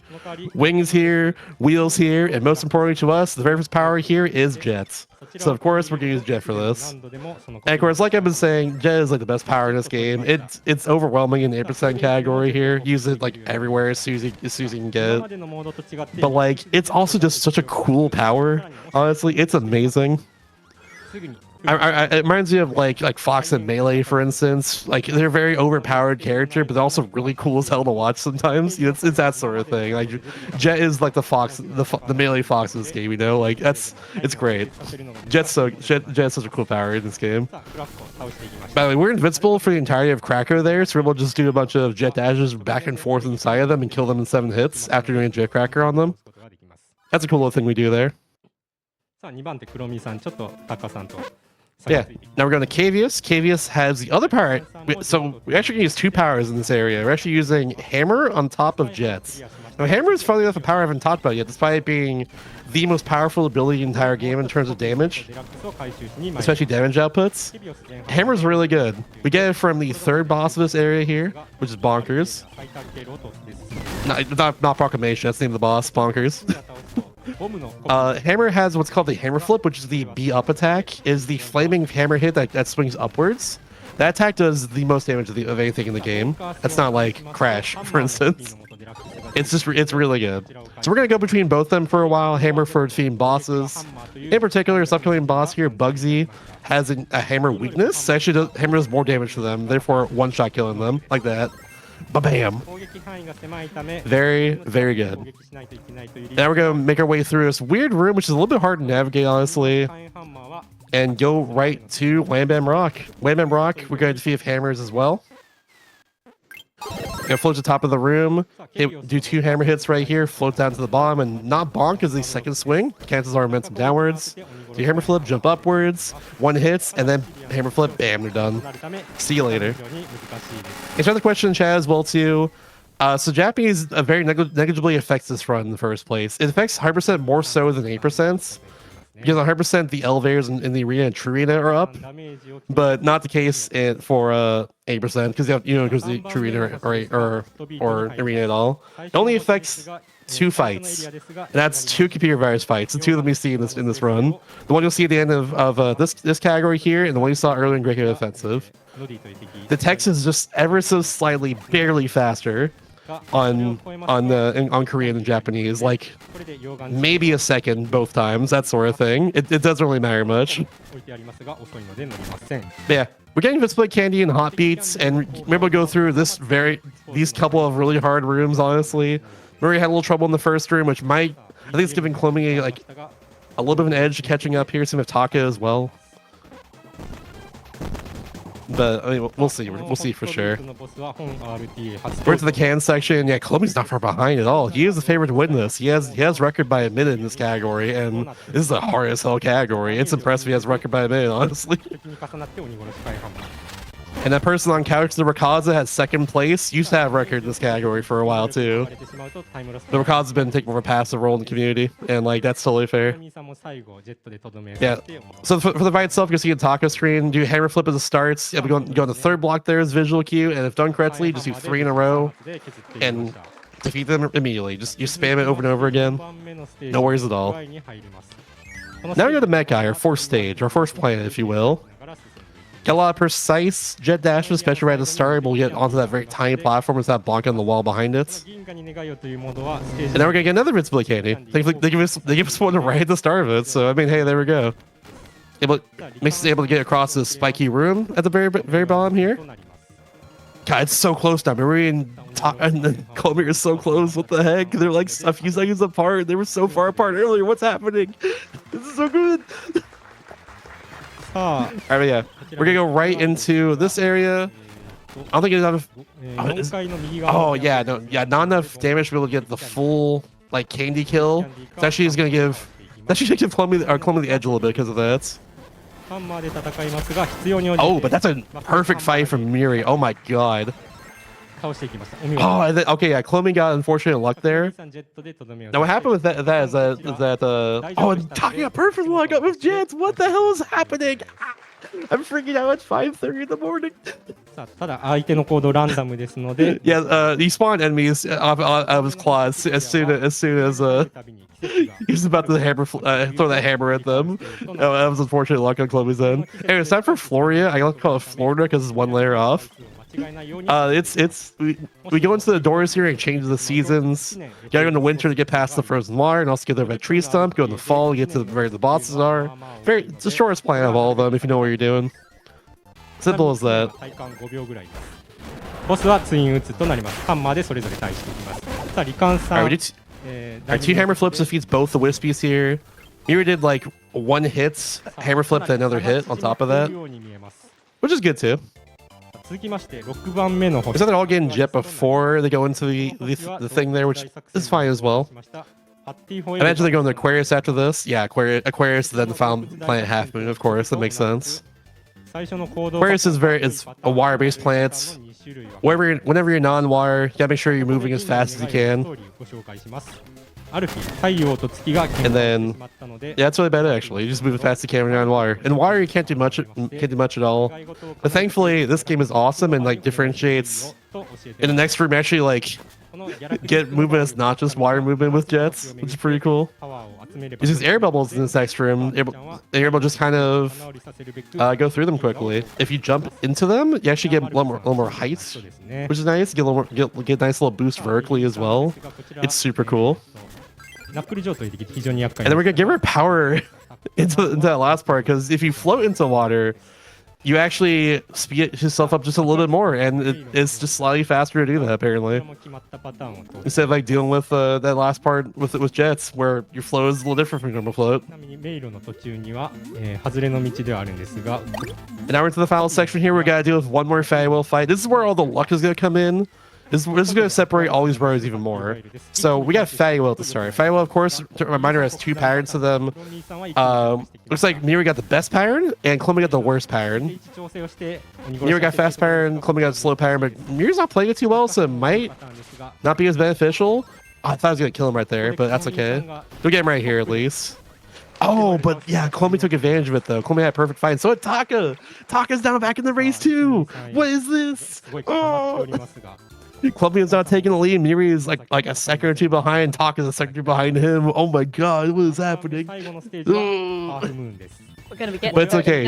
Wings here, wheels here, and most importantly to us, the very first power here is jets. So of course we're gonna use jet for this. And of course, like I've been saying, jet is like the best power in this game. It's overwhelming in the 8% category here. Use it like everywhere as soon as you can get it. But like, it's also just such a cool power. Honestly, it's amazing. It reminds me of like Fox and Melee, for instance. Like, they're a very overpowered character, but they're also really cool as hell to watch sometimes. You know, it's that sort of thing. Like, Jet is like the Fox, the Melee Fox in this game. You know, like it's great. Jet's such a cool power in this game. By the way, we're invincible for the entirety of Cracker there, so we're able to just do a bunch of jet dashes back and forth inside of them and kill them in 7 hits after doing a jet cracker on them. That's a cool little thing we do there. さあ2番手クロミさんちょっとタッカさんと Yeah. Now we're going to Cavius. Cavius has the other power. So we actually use 2 powers in this area. We're actually using Hammer on top of Jets. Now Hammer is funny enough a power I haven't talked about yet, despite it being the most powerful ability in the entire game in terms of damage, especially damage outputs. Hammer's really good. We get it from the 3rd boss of this area here, which is Bonkers. Not Proclamation, that's the name of the boss, Bonkers. Hammer has what's called the Hammer Flip, which is the B up attack, is the flaming hammer hit that swings upwards. That attack does the most damage of anything in the game. That's not like Crash, for instance. It's really good. So we're gonna go between both of them for a while. Hammer for defeating bosses. In particular, this upcoming boss here, Bugsy, has a hammer weakness. Actually, Hammer does more damage to them, therefore one-shot killing them like that. Ba-bam. Very, very good. Now we're going to make our way through this weird room, which is a little bit hard to navigate, honestly, and go right to Wham Bam Rock. Wham Bam Rock, we're going to defeat hammers as well. Gonna float to the top of the room, do 2 hammer hits right here, float down to the bottom, and not bonk as the second swing. Cancels our momentum downwards. Do Do hammer flip, jump upwards, one hits, and then hammer flip, bam, they're done. See you later. Answer the question in chat as well too. So Japanese very negligibly affects this run in the first place. It affects 100% more so than 8%. Because 100% the elevators in the arena and true arena are up, but not the case for 8% because because the true arena or arena at all. It only affects 2 fights, and that's 2 computer virus fights. The 2 of them you see in this run. The one you'll see at the end of this category here, and the one you saw earlier in Great Game Offensive. The text is just ever so slightly, barely faster on Korean and Japanese, like maybe a second both times, that sort of thing. It doesn't really matter much. But yeah, we're getting to split candy and hot beats, and we're able to go through these couple of really hard rooms. Honestly, Murray had a little trouble in the first room, which I think it's giving Clomy like a little bit of an edge catching up here. Same with Takka as well. But I mean, we'll see. We'll see for sure. We're to the can section. Yeah, Clomy's not far behind at all. He is the favorite to win this. He has record by a minute in this category, and this is the hard as hell category. It's impressive he has record by a minute, honestly. And that person on couch, the Rakaza, has second place. Used to have record in this category for a while too. The Rakaza's been taking more of a passive role in the community, and like that's totally fair. Yeah. So for the fight itself, you can see a Takka screen. Do hammer flip as it starts. You have to go on the third block there as visual cue, and if done correctly, just do 3 in a row and defeat them immediately. Just you spam it over and over again. No worries at all. Now we go to Mecha, or fourth stage, or fourth planet, if you will. Get a lot of precise jet dashes, especially right at the start. We'll get onto that very tiny platform with that block on the wall behind it. And then we're gonna get another invincibility candy. They give us one right at the start of it. So I mean, hey, there we go. Makes us able to get across this spiky room at the very bottom here. God, it's so close now. Marie and Clomy are so close. What the heck? They're like a few seconds apart. They were so far apart earlier. What's happening? This is so good. Alright, yeah. We're gonna go right into this area. I don't think it's enough. Oh yeah, no, yeah, not enough damage to be able to get the full like candy kill. It's actually is gonna give. That's actually gonna give Clomy the edge a little bit because of that. Oh, but that's a perfect fight from Miri. Oh my god. Oh, okay, yeah, Clomy got unfortunate luck there. Now, what happened with that is that oh, and talking a perfect luck up with Jets. What the hell is happening? I'm freaking out. It's 5:30 in the morning. Yeah, he spawned enemies out of his claws as soon as he's about to throw that hammer at them. That was unfortunate luck on Clomy's end. Anyway, it's time for Floria. I like to call it Florida because it's one layer off. We go into the doors here and change the seasons. You gotta go in the winter to get past the frozen water, and also get there by tree stump. Go in the fall, get to where the bosses are. It's the shortest plan of all of them if you know what you're doing. Simple as that. Alright, 2 hammer flips defeats both the Wispies here. Mira did like 1 hit, hammer flip, then another hit on top of that, which is good too. Is that they're all getting jet before they go into the thing there, which is fine as well. I imagine they're going to Aquarius after this. Yeah, Aquarius, then the final planet Half Moon, of course. That makes sense. Aquarius is a wire-based planet. Whenever you're non-wire, you gotta make sure you're moving as fast as you can. And then, yeah, that's really bad actually. You just move as fast as you can when you're on wire. In wire, you can't do much at all. But thankfully, this game is awesome and like differentiates. In the next room, actually like get movement as not just wire movement with jets, which is pretty cool. There's these air bubbles in this next room. They're able to just kind of go through them quickly. If you jump into them, you actually get a little more height, which is nice. Get a nice little boost vertically as well. It's super cool. And then we're gonna give her power into that last part, because if you float into water, you actually speed yourself up just a little bit more, and it's just slightly faster to do that apparently. Instead of like dealing with that last part with jets, where your flow is a little different from normal float. And now we're into the final section here. We gotta deal with one more Faiwell fight. This is where all the luck is gonna come in. This is going to separate all these rows even more. So we got Fayuel to start. Fayuel, of course, to reminder, has 2 patterns to them. Looks like Miri got the best pattern, and Clomy got the worst pattern. Miri got fast pattern, Clomy got slow pattern, but Miri's not playing it too well, so it might not be as beneficial. Oh, I thought I was going to kill him right there, but that's okay. We'll get him right here at least. Oh, but yeah, Clomy took advantage of it though. Clomy had a perfect fight. So did Takka. Takka's now back in the race too. What is this? Oh. Clomy is now taking the lead. Miri is like a second or 2 behind. Takka's a second or 2 behind him. Oh my god, what is happening? We're gonna be getting But it's okay.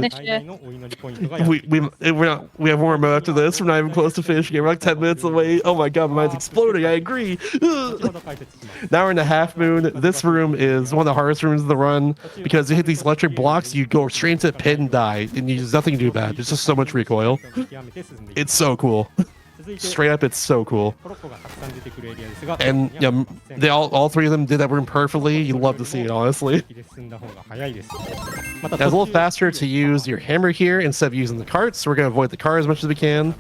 We have more mode after this. We're not even close to finishing it. We're like 10 minutes away. Oh my god, my mind's exploding. I agree. Now we're in the half moon. This room is one of the hardest rooms in the run because you hit these electric blocks, you go straight into the pit and die, and there's nothing to do about it. There's just so much recoil. It's so cool. Straight up, it's so cool. And yeah, they all 3 of them did that room perfectly. You love to see it, honestly. It's a little faster to use your hammer here instead of using the carts, so we're going to avoid the car as much as we can.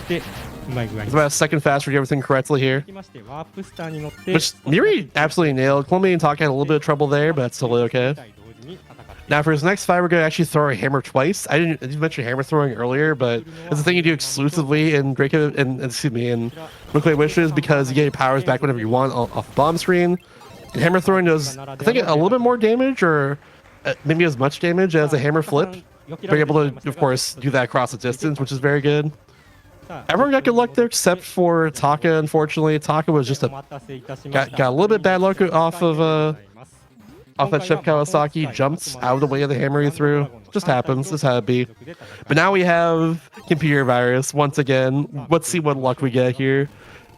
It's about a second faster to do everything correctly here. Which Miri absolutely nailed. Clomy and Takka had a little bit of trouble there, but that's totally okay. Now for his next fight, we're going to actually throw a hammer twice. I didn't mention hammer throwing earlier, but it's a thing you do exclusively in Draco and Nuclear Wishes because you get your powers back whenever you want off the bomb screen. And hammer throwing does, I think, a little bit more damage, or maybe as much damage as a hammer flip. You're able to, of course, do that across the distance, which is very good. Everyone got good luck there except for Takka, unfortunately. Takka was just got a little bit bad luck off that Chef Kawasaki jumps out of the way of the hammer he threw. Just happens. This had to be. But now we have computer virus once again. Let's see what luck we get here.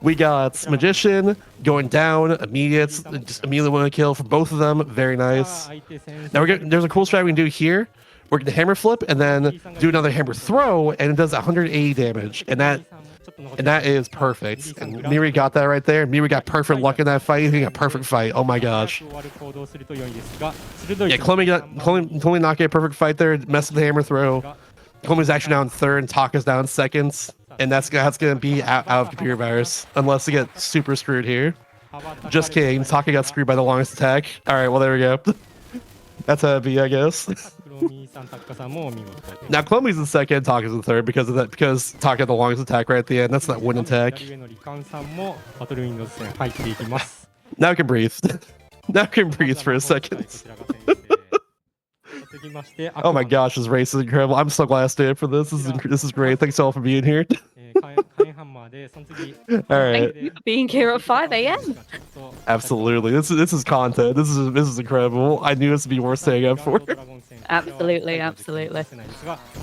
We got Magician going down, immediate, just immediately want to kill for both of them. Very nice. Now there's a cool strat we can do here. We're going to hammer flip and then do another hammer throw, and it does 180 damage. And that is perfect. And Miri got that right there. Miri got perfect luck in that fight. He got perfect fight. Oh my gosh. Yeah, Clomy not get a perfect fight there. Messed with the hammer throw. Clomy's actually down 3rd, and Takka's down 2nd. And that's going to be out of computer virus. Unless they get super screwed here. Just kidding. Takka got screwed by the longest attack. Alright, well there we go. That's how it be, I guess. Now Clomy's in 2nd, Takka's in 3rd because of that. Because Takka had the longest attack right at the end. That's that win attack. Now I can breathe. Now I can breathe for a second. Oh my gosh, this race is incredible. I'm so glad I stayed for this. This is great. Thanks all for being here. Alright. Thank you for being here at 5 a.m. Absolutely. This is content. This is incredible. I knew this would be worth staying up for. Absolutely, absolutely.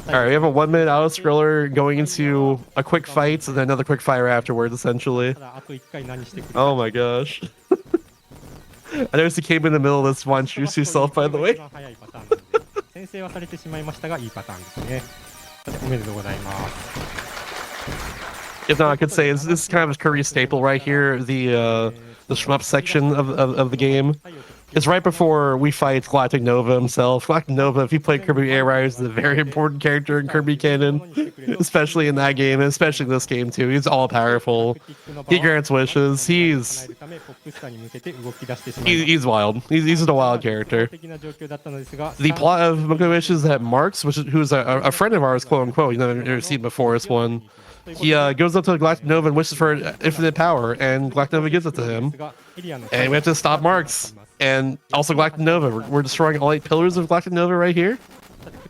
Alright, we have a 1 minute auto scroller going into a quick fight and then another quick fire afterwards, essentially. Oh my gosh. I noticed he came in the middle of this one. Introduce yourself, by the way. If not, I could say this is kind of a Kirby staple right here. The shmup section of the game. It's right before we fight Galactic Nova himself. Galactic Nova, if you play Kirby Air Riders, is a very important character in Kirby canon, especially in that game, and especially in this game too. He's all powerful. He grants wishes. He's wild. He's a wild character. The plot of Monkey Wishes is that Marks, who's a friend of ours, quote unquote, you've never seen before this one. He goes up to Galactic Nova and wishes for infinite power, and Galactic Nova gives it to him. And we have to stop Marks. And also Galactic Nova. We're destroying all 8 pillars of Galactic Nova right here.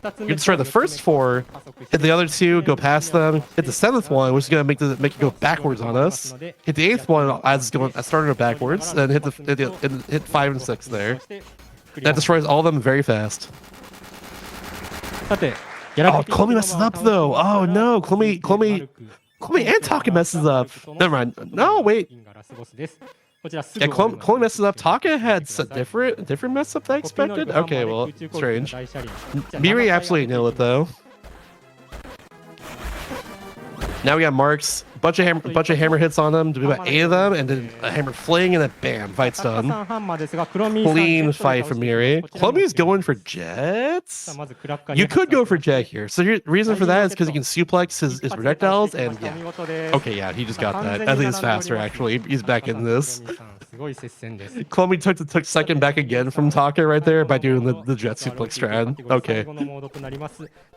You can destroy the first 4, hit the other 2, go past them, hit the 7th one, which is going to make it go backwards on us. Hit the 8th one as it's starting to go backwards, and hit 5 and 6 there. That destroys all of them very fast. Oh, Clomy messes up though. Oh no, Clomy and Takka messes up. Never mind. No, wait. Yeah, Clomy messes up. Takka had a different mess up than I expected. Okay, well, strange. Miri absolutely nailed it though. Now we got marks, bunch of hammer hits on them, do about 8 of them, and then a hammer fling, and then bam, fight's done. Clean fight from Miri. Clomy's going for jets. You could go for jet here. So the reason for that is because he can suplex his projectiles, and yeah. Okay, yeah, he just got that. I think it's faster actually. He's back in this. Clomy took second back again from Takka right there by doing the jet suplex strat. Okay.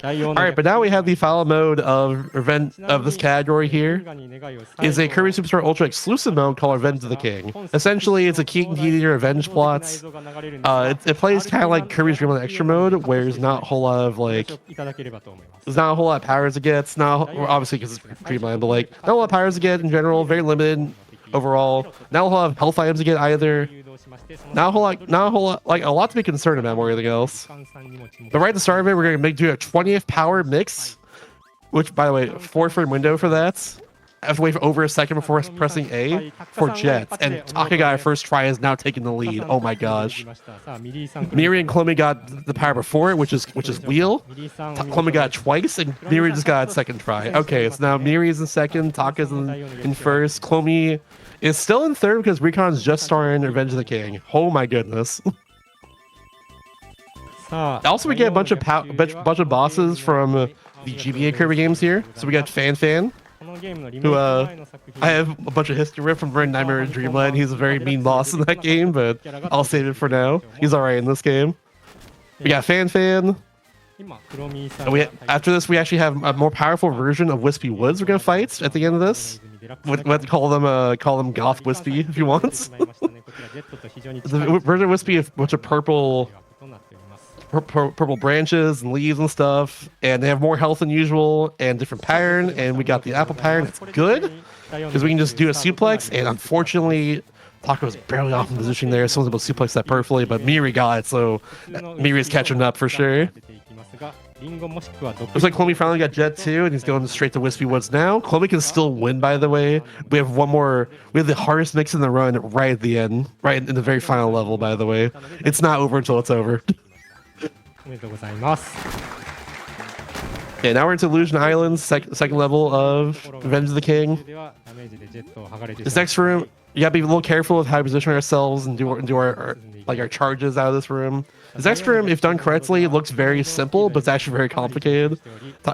Alright, but now we have the final mode of this category here. Is a Kirby Superstar Ultra exclusive mode called Revenge of the King. Essentially, it's a King Eater revenge plots. It plays kind of like Kirby's Dream on Extra mode, where there's not a whole lot of there's not a whole lot of powers to get. It's not obviously because it's Dreamland, but like not a lot of powers to get in general. Very limited overall. Not a whole lot of health items to get either. Not a whole lot, like a lot to be concerned about more than anything else. But right at the start of it, we're gonna do a 20th power mix, which by the way, 4-frame window for that. I have to wait for over a second before pressing A for jets, and Takka got first try is now taking the lead. Oh my gosh! Miri and Clomy got the power before it, which is wheel. Clomy got it twice, and Miri just got it second try. Okay, so now Miri is in second, Takka's in first. Clomy is still in third because Recon's just starting Revenge of the King. Oh my goodness! Also, we get a bunch of bosses from the GBA Kirby games here. So we got Fan, who I have a bunch of history with from Nightmare in Dreamland. He's a very mean boss in that game, but I'll save it for now. He's alright in this game. We got Fan. And after this, we actually have a more powerful version of Wispy Woods we're gonna fight at the end of this. We'll call them Goth Wispy if you want. The version of Wispy is a bunch of purple branches and leaves and stuff, and they have more health than usual and different pattern, and we got the apple pattern. It's good because we can just do a suplex, and unfortunately Takka was barely off in position there. Someone's able to suplex that perfectly, but Miri got it, so Miri's catching up for sure. Looks like Clomy finally got Jet too, and he's going straight to Wispy Woods now. Clomy can still win, by the way. We have the hardest mix in the run right at the end, right in the very final level, by the way. It's not over until it's over. Okay, now we're into Illusion Island, second level of Revenge of the King. This next room, you gotta be a little careful of how we position ourselves and do our charges out of this room. This next room, if done correctly, looks very simple, but it's actually very complicated.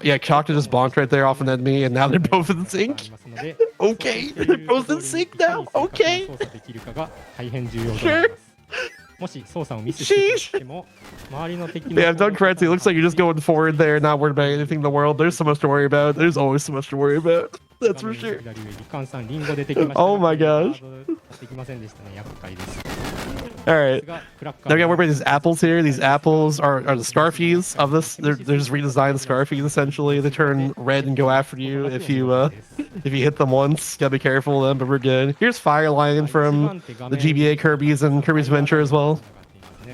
Yeah, Chakta just bonked right there off an enemy, and now they're both in sync. Okay, they're both in sync now. Okay. Sure. Sheesh. Yeah, I've done correctly. It looks like you're just going forward there, not worried about anything in the world. There's so much to worry about. There's always so much to worry about. That's for sure. Oh my gosh. Alright. Now we gotta worry about these apples here. These apples are the Scarfies of this. They're just redesigned Scarfies essentially. They turn red and go after you if you hit them once. Gotta be careful of them, but we're good. Here's Fire Lion from the GBA Kirby's and Kirby's Adventure as well. Do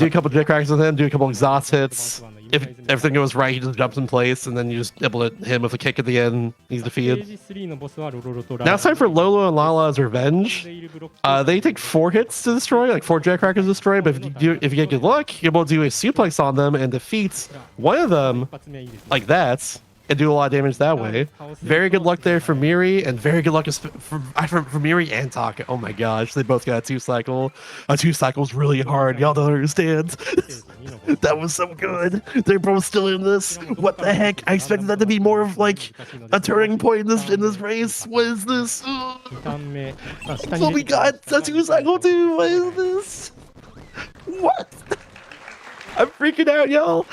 a couple jet cracks with him, do a couple exhaust hits. If everything goes right, he just jumps in place, and then you just able to hit him with a kick at the end. He's defeated. Now it's time for Lolo and Lala's Revenge. They take 4 hits to destroy, like 4 jet crackers to destroy, but if you get good luck, you're able to do a suplex on them and defeat one of them like that, and do a lot of damage that way. Very good luck there for Miri, and very good luck for Miri and Takka. Oh my gosh, they both got a 2-cycle. A 2-cycle's really hard. Y'all don't understand. That was so good. They're both still in this. What the heck? I expected that to be more of like a turning point in this race. What is this? So we got a 2-cycle too. What is this? What? I'm freaking out, y'all.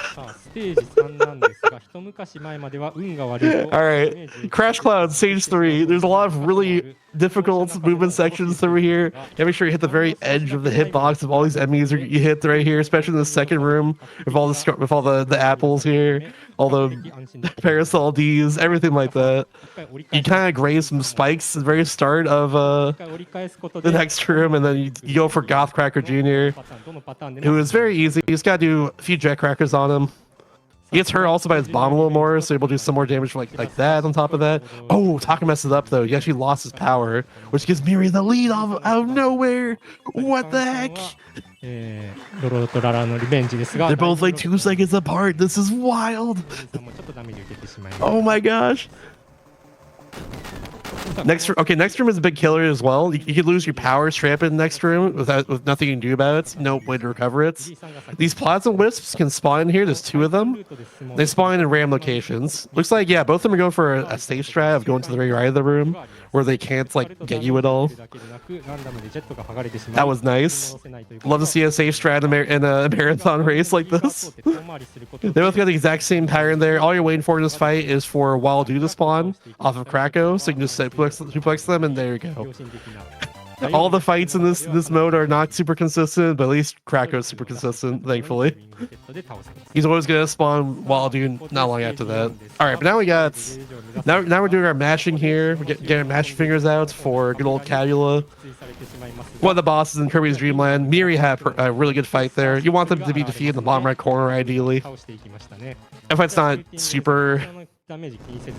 Alright, Crash Cloud, Stage 3. There's a lot of really difficult movement sections through here. You gotta make sure you hit the very edge of the hitbox of all these enemies you hit right here, especially in the second room with all the apples here, all the Parasol Ds, everything like that. You kind of graze some spikes at the very start of the next room, and then you go for Goth Cracker Jr., who is very easy. You just gotta do a few jet crackers on him. He gets hurt also by his bomb a little more, so able to do some more damage like that on top of that. Oh, Takka messes up though. He actually lost his power, which gives Miri the lead out of nowhere. What the heck? They're both like 2 seconds apart. This is wild. Oh my gosh. Next room is a big killer as well. You could lose your power strap in next room with nothing you can do about it. No way to recover it. These plasma wisps can spawn in here. There's 2 of them. They spawn in random locations. Looks like, yeah, both of them are going for a safe strat of going to the very right of the room where they can't like get you at all. That was nice. Love to see a safe strat in a marathon race like this. They both got the exact same pattern there. All you're waiting for in this fight is for Wild Dude to spawn off of Krakow, so you can just suplex them, and there you go. All the fights in this mode are not super consistent, but at least Krakow's super consistent, thankfully. He's always gonna spawn Wild Dude not long after that. Alright, but now we got... Now we're doing our matching here. We're getting our matching fingers out for good old Cabula. One of the bosses in Kirby's Dream Land. Miri had a really good fight there. You want them to be defeated in the bottom right corner, ideally. If it's not super...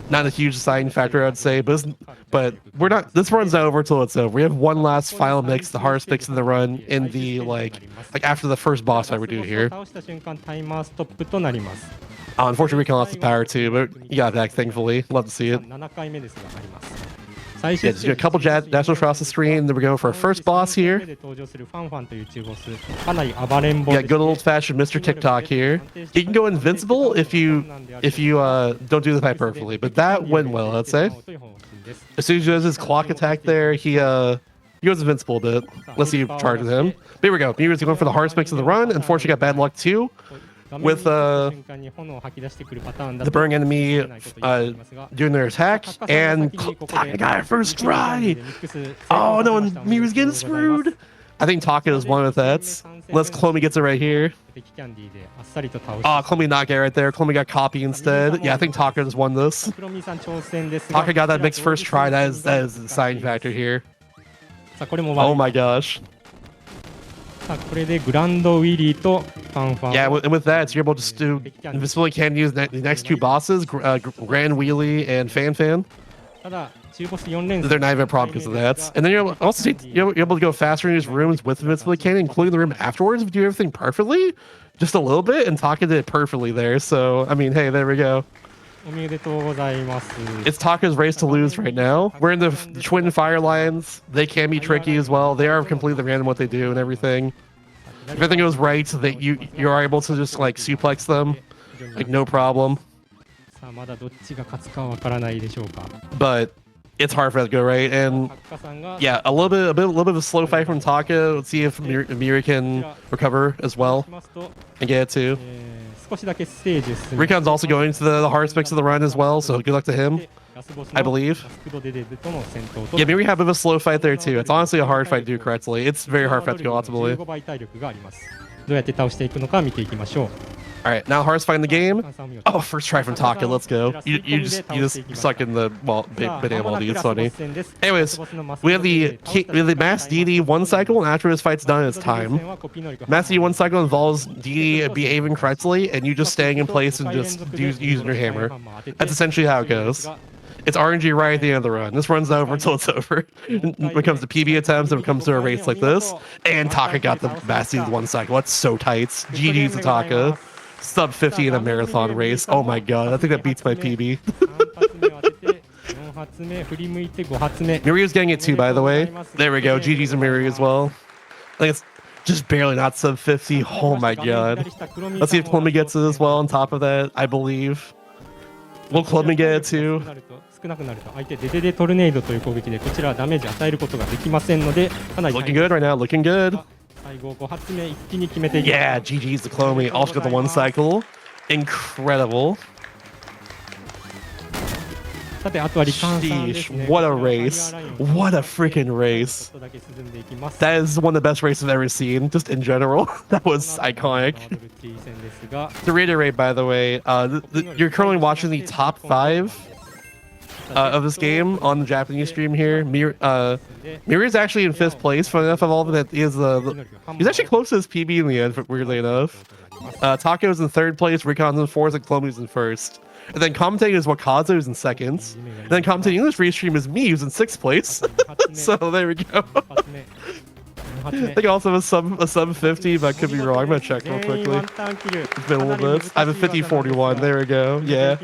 Not a huge deciding factor, I'd say, but we're not. This run's not over till it's over. We have one last final mix, the hardest mix in the run, in the like after the first boss fight we do here. Unfortunately, we can lost the power too, but you got back, thankfully. Love to see it. Yeah, just do a couple dashes across the screen, then we're going for our first boss here. Yeah, good old-fashioned Mr. TikTok here. You can go invincible if you don't do the fight perfectly, but that went well, I'd say. As soon as he does his clock attack there, he goes invincible a bit. Let's see who charges him. But here we go. He was going for the hardest mix of the run. Unfortunately, got bad luck too. With the burning enemy doing their attack, and Takka got it first try. Oh no, and Miru's getting screwed. I think Takka is one with that. Unless Clomy gets it right here. Oh, Clomy not get it right there. Clomy got copy instead. Yeah, I think Takka just won this. Takka got that mix first try. That is the deciding factor here. Oh my gosh. Yeah, and with that, you're able to do invisibility can use the next 2 bosses, Grand Wheelie and Fan Fan. They're not even a problem because of that. And then you're also you're able to go faster in these rooms with invincibility cannon, including the room afterwards if you do everything perfectly, just a little bit, and Takka did it perfectly there. So I mean, hey, there we go. It's Takka's race to lose right now. We're in the twin fire lines. They can be tricky as well. They are completely random what they do and everything. If everything goes right, so that you are able to just like suplex them, like no problem. But it's hard for that to go right, and yeah, a little bit of a slow fight from Takka. Let's see if Miri can recover as well and get it too. Recon's also going to the hardest mix of the run as well, so good luck to him, I believe. Yeah, Miri had a bit of a slow fight there too. It's honestly a hard fight to do correctly. It's very hard fight to go ultimately. Alright, now hardest fight in the game. Oh, first try from Takka, let's go. You just suck in the banana moldy, it's funny. Anyways, we have the Mass DD 1 cycle, and after this fight's done, it's time. Mass DD 1 cycle involves DD behaving correctly, and you just staying in place and just using your hammer. That's essentially how it goes. It's RNG right at the end of the run. This run's over until it's over. When it comes to PB attempts, and it comes to a race like this, and Takka got the Mass DD 1 cycle. That's so tight. GG's to Takka. Sub 50 in a marathon race. Oh my god, I think that beats my PB. Miri's getting it too, by the way. There we go. GG's and Miri as well. I think it's just barely not sub 50. Oh my god. Let's see if Clomy gets it as well on top of that, I believe. Will Clomy get it too? Looking good right now, looking good. Yeah, GG's to Clomy. Also got the 1 cycle. Incredible. Sheesh, what a race. What a freaking race. That is one of the best races I've ever seen, just in general. That was iconic. To reiterate, by the way, you're currently watching the top 5 of this game on the Japanese stream here. Miri's actually in 5th place, funny enough, of all of that. He's actually close to his PB in the end, weirdly enough. Taco's in 3rd place, Recon's in 4th, and Clomy's in 1st. And then commentating is Wakazo, who's in 2nd. And then commentating English Restream is me, who's in 6th place. So there we go. I think also a sub 50, but I could be wrong. I'm gonna check real quickly. It's been a little bit. I have a 50-41. There we go. Yeah.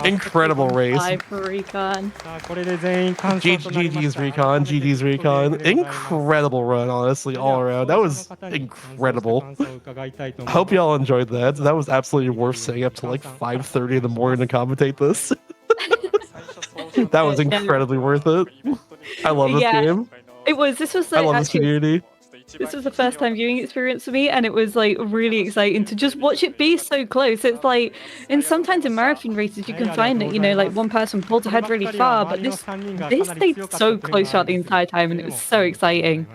Incredible race. Bye for Recon. GG's Recon. GG's Recon. Incredible run, honestly, all around. That was incredible. Hope y'all enjoyed that. That was absolutely worth staying up till like 5:30 in the morning to commentate this. That was incredibly worth it. I love this game. It was. This was I like love this community. this was the first time viewing experience for me, and it was like really exciting to just watch it be so close. It's like, and sometimes in marathon races you can find it, you know, like one person pulls ahead really far, but this stayed so close throughout the entire time, and it was so exciting.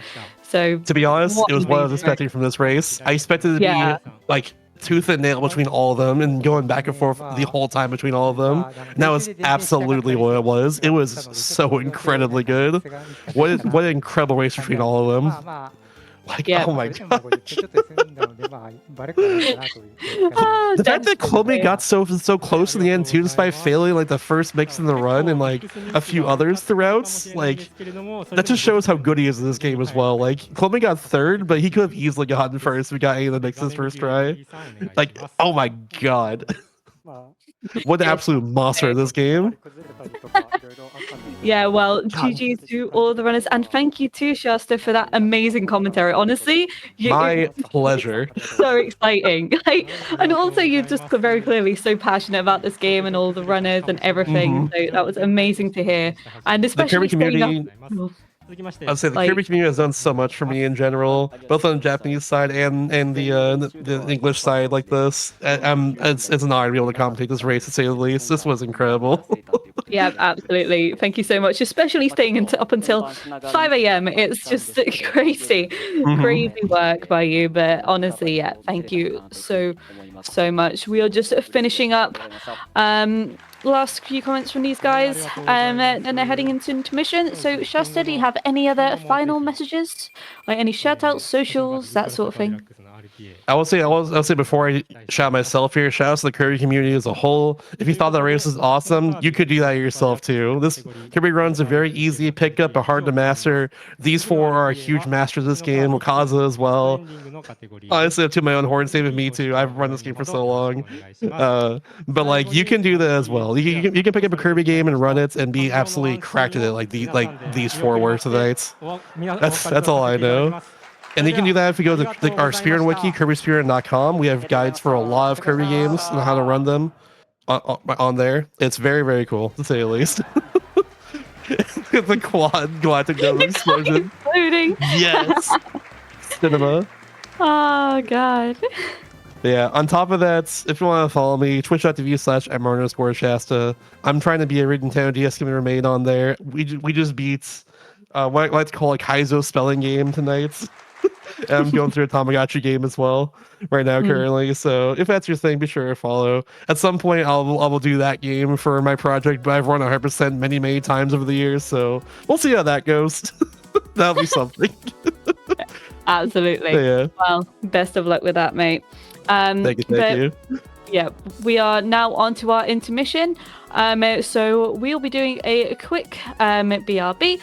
So to be honest, it was what I was expecting from this race. I expected it to be like tooth and nail between all of them and going back and forth the whole time between all of them. And that was absolutely what it was. It was so incredibly good. What an incredible race between all of them. Like, oh my god. The fact that Clomy got so close in the end too, despite failing like the first mix in the run and like a few others throughout, like that just shows how good he is in this game as well. Like Clomy got third, but he could have easily gotten first if he got any of the mixes first try. Like, oh my god. What an absolute monster in this game. Yeah, well, GG's to all the runners, and thank you to Shasta for that amazing commentary. Honestly, my pleasure. So exciting. Like, and also you're just very clearly so passionate about this game and all the runners and everything. So that was amazing to hear. And especially the Kirby community. I'd say the Kirby community has done so much for me in general, both on the Japanese side and the English side like this. It's an honor to be able to commentate this race, to say the least. This was incredible. Yeah, absolutely. Thank you so much, especially staying up until 5 a.m. It's just crazy work by you. But honestly, yeah, thank you so much. We are just finishing up. Last few comments from these guys, and they're heading into intermission. So, Shasta, do you have any other final messages, like any shout-outs, socials, that sort of thing? I will say before I shout myself here, shout out to the Kirby community as a whole. If you thought that race was awesome, you could do that yourself too. This Kirby run's a very easy pickup, but hard to master. These four are huge masters of this game. Wakaza as well. Honestly, to my own horn, same with me too. I've run this game for so long, but like you can do that as well. You can pick up a Kirby game and run it and be absolutely cracked at it, like these four were tonight. That's all I know. And you can do that if you go to our Speedrun wiki, kirbyspeedrun.com. We have guides for a lot of Kirby games and how to run them on there. It's very, very cool, to say the least. The quad galactic nova explosion. Exploding. Yes. Cinema. Oh, God. Yeah, on top of that, if you want to follow me, twitch.tv/mr_Shasta. I'm trying to be a Nintendo DS game remain on there. We just beat what I like to call a Kaizo spelling game tonight. I'm going through a Tamagotchi game as well right now currently. So if that's your thing, be sure to follow. At some point, I will do that game for my project, but I've run 100% many times over the years. So we'll see how that goes. That'll be something. Absolutely. Yeah. Well, best of luck with that, mate. Thank you. Yeah, we are now on to our intermission. So we'll be doing a quick BRB.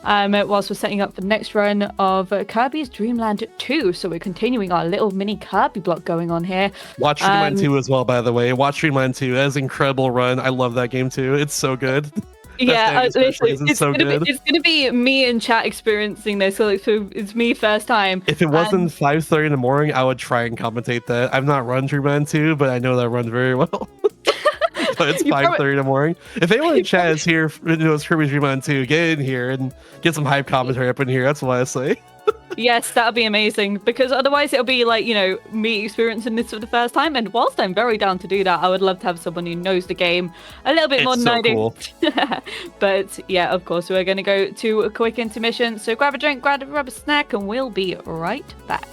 Whilst we're setting up for the next run of Kirby's Dream Land 2. So we're continuing our little mini Kirby block going on here. Watch Dream Land 2 as well, by the way. Watch Dream Land 2. That is an incredible run. I love that game too. It's so good. Yeah, literally, it's so good. It's gonna be me and chat experiencing this, so it's me first time. If it wasn't 5:30 in the morning, I would try and commentate that. I've not run Dream Land 2, but I know that run very well. But it's 5:30 in the morning. If anyone in chat is here, knows Kirby's Dream Land 2, get in here and get some hype commentary up in here. That's what I say. Yes, that'd be amazing, because otherwise it'll be like, you know, me experiencing this for the first time. And whilst I'm very down to do that, I would love to have someone who knows the game a little bit more than I do. Cool. But yeah, of course, we're going to go to a quick intermission. So grab a drink, grab a snack, and we'll be right back.